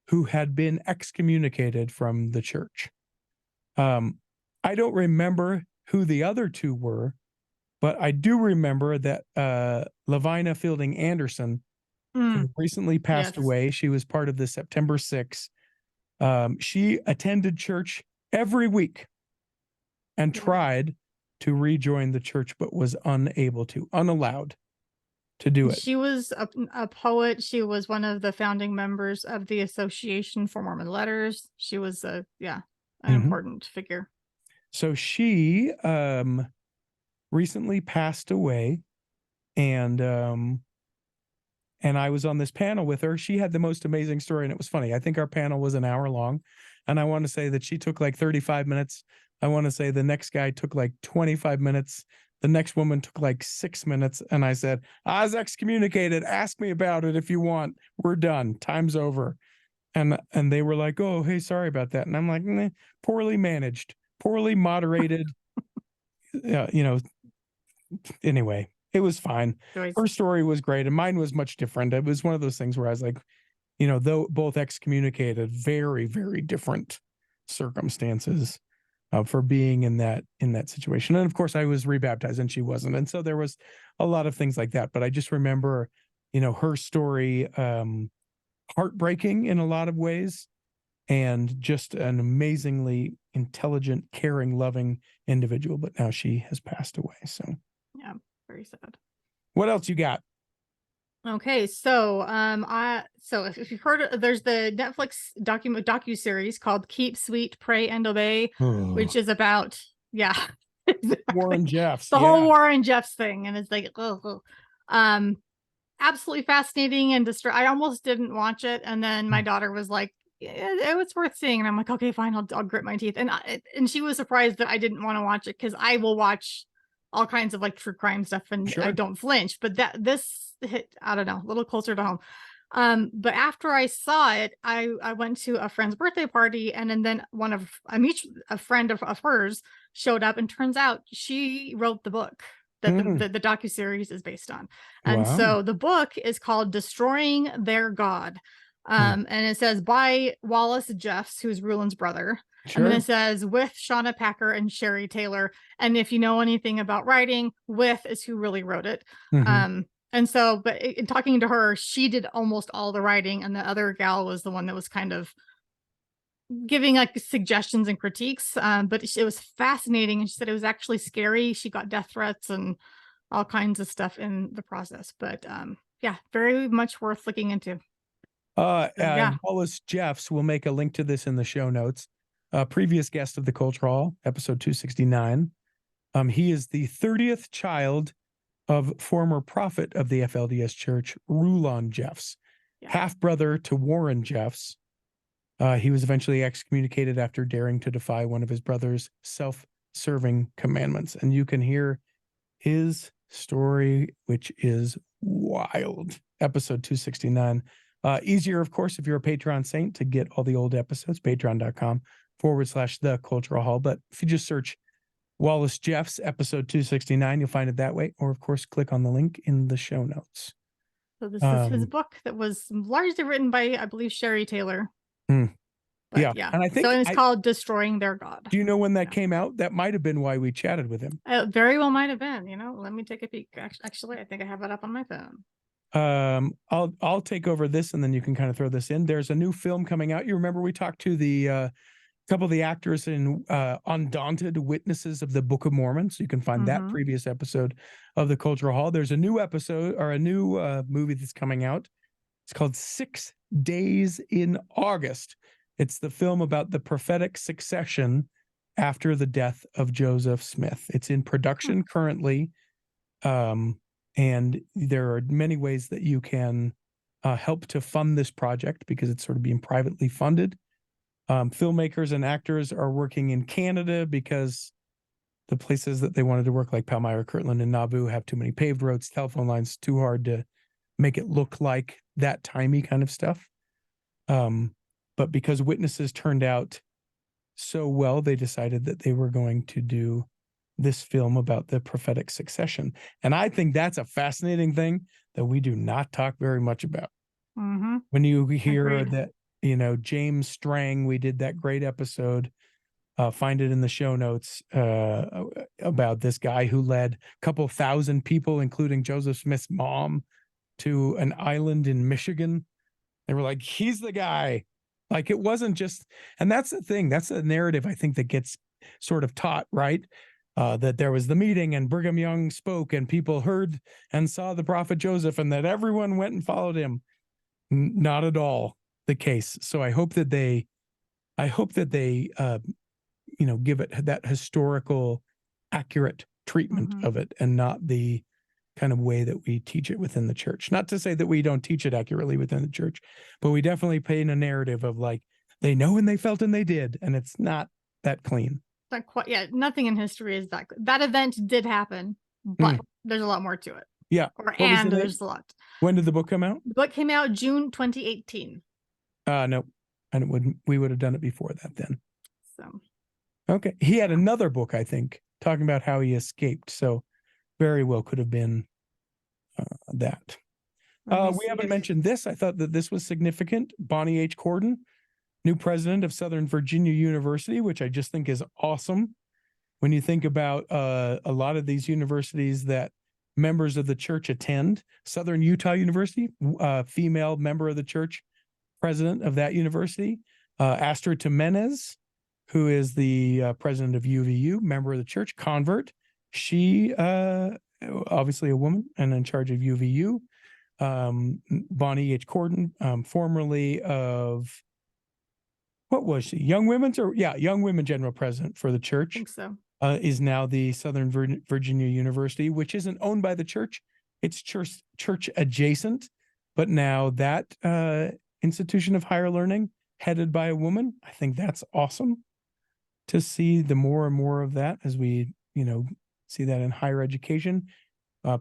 Speaker 1: who had been excommunicated from the church. I don't remember who the other 2 were, but I do remember that Lahaina Fielding Anderson recently passed away. She was part of the September 6th. She attended church every week and tried to rejoin the church, but was unallowed to do it.
Speaker 2: She was a poet. She was one of the founding members of the Association for Mormon Letters. She was an important figure.
Speaker 1: So she recently passed away, and I was on this panel with her. She had the most amazing story, and it was funny. I think our panel was an hour long, and I want to say that she took like 35 minutes. I want to say the next guy took like 25 minutes. The next woman took like 6 minutes, and I said, I was excommunicated. Ask me about it if you want. We're done. Time's over. And they were like, oh, hey, sorry about that. And I'm like, poorly managed, poorly moderated. Anyway. It was fine. Her story was great, and mine was much different. It was one of those things where I was like, though both excommunicated, very, very different circumstances for being in that situation. And of course, I was rebaptized, and she wasn't, and so there was a lot of things like that. But I just remember, her story, heartbreaking in a lot of ways, and just an amazingly intelligent, caring, loving individual. But now she has passed away. So
Speaker 2: yeah. Very sad.
Speaker 1: What else you got?
Speaker 2: Okay, so so if you've heard there's the Netflix docu-series called Keep Sweet, Pray and Obey, which is about exactly.
Speaker 1: Warren Jeffs.
Speaker 2: The whole Warren Jeffs thing. And it's like absolutely fascinating and I almost didn't watch it. And then my daughter was like, it was worth seeing. And I'm like, okay, fine, I'll grit my teeth. And she was surprised that I didn't want to watch it because I will watch all kinds of like true crime stuff and I don't flinch. But this hit, I don't know, a little closer to home. But after I saw it, I went to a friend's birthday party, and then a friend of hers showed up, and turns out she wrote the book that the docuseries is based on. And so the book is called Destroying Their God. And it says by Wallace Jeffs, who's Ruland's brother. And then it says with Shauna Packer and Sherry Taylor. And if you know anything about writing, with is who really wrote it. And so, but in talking to her, she did almost all the writing, and the other gal was the one that was kind of giving like suggestions and critiques. But it was fascinating, and she said it was actually scary. She got death threats and all kinds of stuff in the process. But yeah, very much worth looking into.
Speaker 1: Wallace Jeffs, will make a link to this in the show notes. Previous guest of the Culture Hall, episode 269. He is the 30th child of former prophet of the FLDS Church, Ruland Jeffs, half-brother to Warren Jeffs. He was eventually excommunicated after daring to defy one of his brother's self-serving commandments. And you can hear his story, which is wild. Episode 269. Easier, of course, if you're a Patreon saint to get all the old episodes, patreon.com/The Cultural Hall. But if you just search Wallace Jeffs, episode 269, you'll find it that way. Or, of course, click on the link in the show notes.
Speaker 2: So this is his book that was largely written by, I believe, Sherry Taylor. But, yeah. And I think it's called Destroying Their God.
Speaker 1: Do you know when that came out? That might have been why we chatted with him.
Speaker 2: Very well might have been. Let me take a peek. Actually, I think I have it up on my phone.
Speaker 1: I'll take over this, and then you can kind of throw this in. There's a new film coming out. You remember we talked to the couple of the actors in Undaunted Witnesses of the Book of Mormon, so you can find that previous episode of the Cultural Hall. There's a new episode, or a new movie that's coming out. It's called 6 Days in August. It's the film about the prophetic succession after the death of Joseph Smith. It's in production currently. And there are many ways that you can help to fund this project because it's sort of being privately funded. Filmmakers and actors are working in Canada because the places that they wanted to work, like Palmyra, Kirtland, and Nauvoo, have too many paved roads, telephone lines, too hard to make it look like that timey kind of stuff. But because Witnesses turned out so well, they decided that they were going to do this film about the prophetic succession. And I think that's a fascinating thing that we do not talk very much about. When you hear that, James Strang, we did that great episode, find it in the show notes, about this guy who led a couple thousand people, including Joseph Smith's mom, to an island in Michigan. They were like, he's the guy. Like, it wasn't just, and that's the thing, that's the narrative I think that gets sort of taught, right? That there was the meeting and Brigham Young spoke and people heard and saw the prophet Joseph and that everyone went and followed him. Not at all the case. So I hope that they give it that historical accurate treatment of it, and not the kind of way that we teach it within the church. Not to say that we don't teach it accurately within the church, but we definitely paint a narrative of like, they know and they felt and they did, and it's not that clean.
Speaker 2: Not quite, nothing in history is that event did happen, but there's a lot more to it. There's a lot.
Speaker 1: When did the book come out?
Speaker 2: The book came out June 2018.
Speaker 1: No, and we would have done it before that then.
Speaker 2: So
Speaker 1: okay, he had another book, I think, talking about how he escaped. So very well could have been that. We haven't mentioned this. I thought that this was significant. Bonnie H. Cordon, new president of Southern Virginia University, which I just think is awesome. When you think about a lot of these universities that members of the church attend, Southern Utah University, female member of the church, president of that university, Astrid Jimenez, who is the president of UVU, member of the church, convert. She obviously a woman and in charge of UVU. Bonnie H. Corden, formerly of, what was she? Young Women's, or Young Women General President for the church.
Speaker 2: I think so.
Speaker 1: Is now the Southern Virginia University, which isn't owned by the church. It's church adjacent, but now that institution of higher learning headed by a woman. I think that's awesome to see the more and more of that as we, see that in higher education.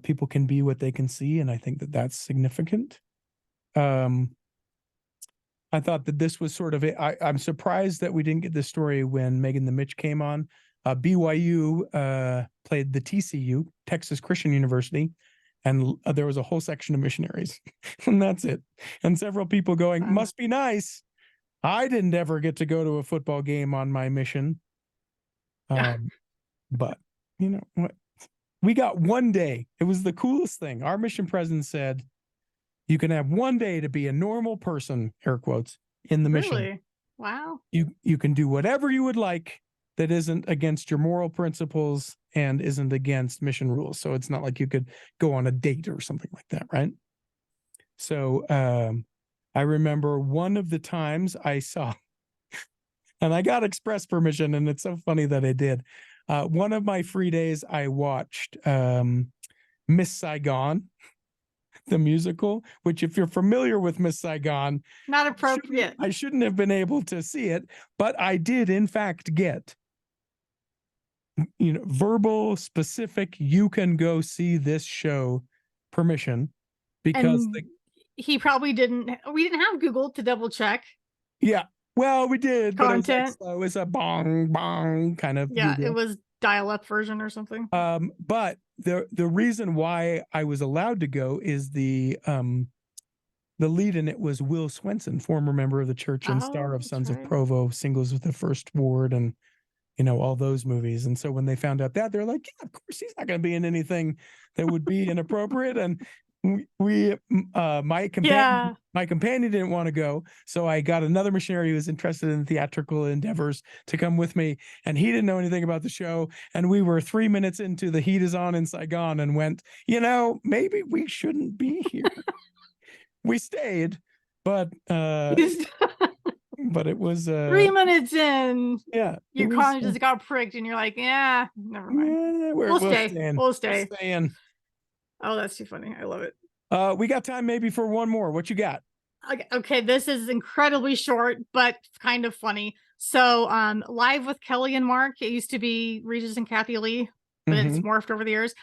Speaker 1: People can be what they can see, and I think that that's significant. I thought that this was sort of I'm surprised that we didn't get this story when Megan the Mitch came on. BYU played the TCU, Texas Christian University, and there was a whole section of missionaries, and that's it. And several people going, must be nice. I didn't ever get to go to a football game on my mission. But you know what? We got one day. It was the coolest thing. Our mission president said, you can have one day to be a normal person, air quotes, in the mission.
Speaker 2: Really? Wow.
Speaker 1: You can do whatever you would like that isn't against your moral principles and isn't against mission rules. So it's not like you could go on a date or something like that, right? So I remember one of the times I saw, and I got express permission, and it's so funny that I did. One of my free days, I watched Miss Saigon, the musical, which, if you're familiar with Miss Saigon,
Speaker 2: not appropriate.
Speaker 1: I shouldn't have been able to see it, but I did in fact get, verbal, specific, you can go see this show permission, because
Speaker 2: he probably didn't. We didn't have Google to double check.
Speaker 1: Yeah, well, we did,
Speaker 2: content.
Speaker 1: But it was a bong kind of.
Speaker 2: Yeah, Google. It was dial-up version or something.
Speaker 1: But the reason why I was allowed to go is the lead in it was Will Swenson, former member of the church and star of Sons of Provo, Singles with the First Ward, and all those movies. And so when they found out that, they're like, yeah, of course he's not going to be in anything that would be inappropriate. And my companion didn't want to go, so I got another missionary who was interested in theatrical endeavors to come with me, and he didn't know anything about the show. And we were 3 minutes into The Heat Is On in Saigon and went, maybe we shouldn't be here. We stayed, but it was
Speaker 2: 3 minutes in.
Speaker 1: Yeah,
Speaker 2: your conscience got pricked, and you're like, yeah, never mind. Yeah, we'll stay. We'll stay. Oh, that's too funny. I love it.
Speaker 1: We got time maybe for one more. What you got?
Speaker 2: Okay, this is incredibly short, but kind of funny. So, Live with Kelly and Mark, it used to be Regis and Kathy Lee, but it's morphed over the years.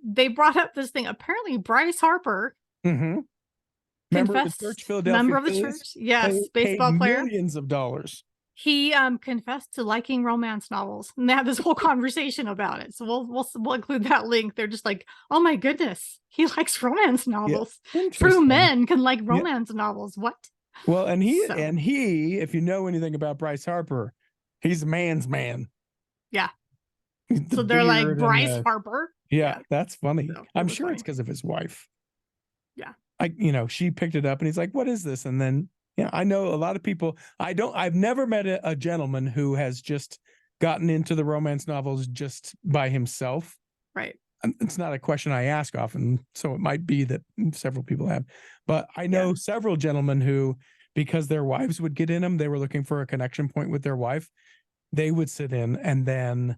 Speaker 2: They brought up this thing. Apparently, Bryce Harper,
Speaker 1: member of the church, Philadelphia,
Speaker 2: member of the church, yes, baseball player,
Speaker 1: millions of dollars.
Speaker 2: He confessed to liking romance novels, and they had this whole conversation about it. So we'll include that link. They're just like, oh my goodness, he likes romance novels. Yeah, true men can like romance novels. What?
Speaker 1: Well, and he, if you know anything about Bryce Harper, he's a man's man.
Speaker 2: Yeah. So they're like, Bryce Harper.
Speaker 1: Yeah, that's funny. So, I'm sure it's because of his wife.
Speaker 2: Yeah.
Speaker 1: She picked it up, and he's like, what is this? And then, I know a lot of people. I've never met a gentleman who has just gotten into the romance novels just by himself.
Speaker 2: Right.
Speaker 1: It's not a question I ask often, so it might be that several people have. But I know several gentlemen who, because their wives would get in them, they were looking for a connection point with their wife. They would sit in, and then,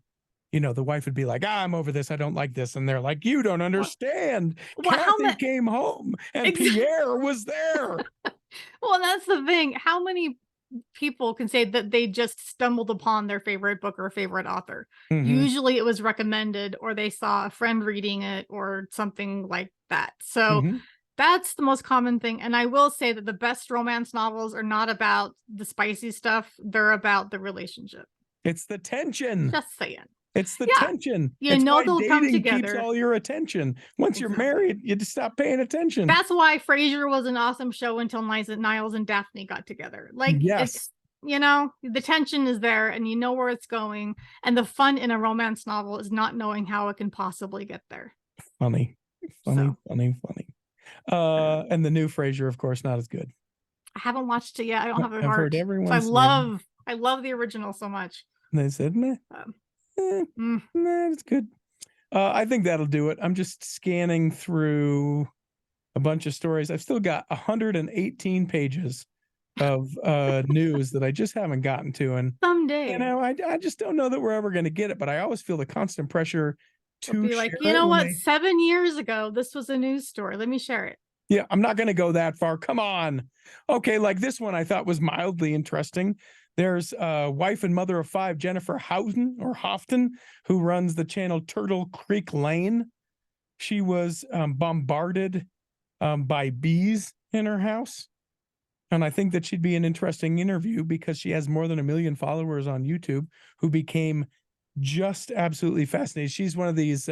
Speaker 1: the wife would be like, I'm over this. I don't like this. And they're like, you don't understand. Kathy came home, and Pierre was there.
Speaker 2: Well, that's the thing. How many people can say that they just stumbled upon their favorite book or favorite author? Usually it was recommended, or they saw a friend reading it, or something like that. So that's the most common thing. And I will say that the best romance novels are not about the spicy stuff. They're about the relationship.
Speaker 1: It's the tension.
Speaker 2: Just saying.
Speaker 1: It's the tension.
Speaker 2: They'll come together.
Speaker 1: Keeps all your attention. Once you're married, you just stop paying attention.
Speaker 2: That's why Frasier was an awesome show until Niles and Daphne got together. It's, the tension is there, and you know where it's going. And the fun in a romance novel is not knowing how it can possibly get there.
Speaker 1: Funny. And the new Frasier, of course, not as good.
Speaker 2: I haven't watched it yet. I don't have a heart.
Speaker 1: Heard everyone.
Speaker 2: I love the original so much.
Speaker 1: And they said, nah, it's good. I think that'll do it. I'm just scanning through a bunch of stories. I've still got 118 pages of news that I just haven't gotten to. And
Speaker 2: someday,
Speaker 1: I just don't know that we're ever going to get it, but I always feel the constant pressure to
Speaker 2: be like,
Speaker 1: share
Speaker 2: you
Speaker 1: it
Speaker 2: know
Speaker 1: when
Speaker 2: what? 7 years ago, this was a news story. Let me share it.
Speaker 1: Yeah, I'm not going to go that far. Come on. Okay, like this one I thought was mildly interesting. There's wife and mother of 5, Jennifer Houghton, who runs the channel Turtle Creek Lane. She was bombarded by bees in her house. And I think that she'd be an interesting interview because she has more than 1 million followers on YouTube who became just absolutely fascinated. She's one of these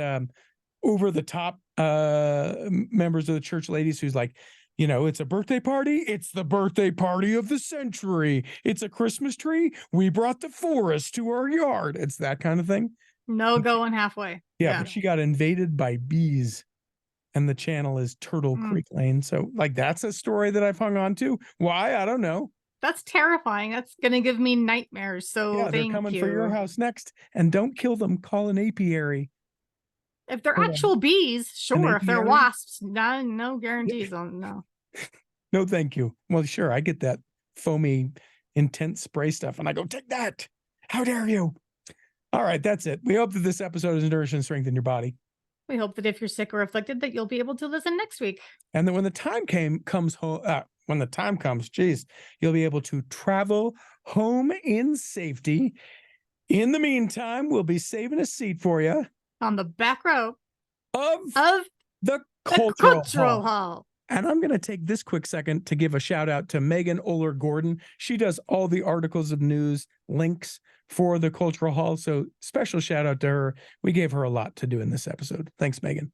Speaker 1: over the top members of the church ladies who's like, it's a birthday party. It's the birthday party of the century. It's a Christmas tree. We brought the forest to our yard. It's that kind of thing.
Speaker 2: No going halfway.
Speaker 1: Yeah, but she got invaded by bees. And the channel is Turtle Creek Lane. So like, that's a story that I've hung on to. Why? I don't know.
Speaker 2: That's terrifying. That's going to give me nightmares. So
Speaker 1: yeah, they're coming for your house next. And don't kill them. Call an apiary.
Speaker 2: If they're actual bees, sure. If they're
Speaker 1: apiary?
Speaker 2: Wasps, no guarantees on no.
Speaker 1: No, thank you. Well, sure, I get that foamy, intense spray stuff, and I go, take that. How dare you? All right, that's it. We hope that this episode has nourished and strengthened your body.
Speaker 2: We hope that if you're sick or afflicted, that you'll be able to listen next week.
Speaker 1: And that when the time comes, geez, you'll be able to travel home in safety. In the meantime, we'll be saving a seat for you
Speaker 2: on the back row
Speaker 1: of the
Speaker 2: Cultural Hall.
Speaker 1: And I'm going to take this quick second to give a shout out to Megan Oler Gordon. She does all the articles of news links for the Cultural Hall. So special shout out to her. We gave her a lot to do in this episode. Thanks, Megan.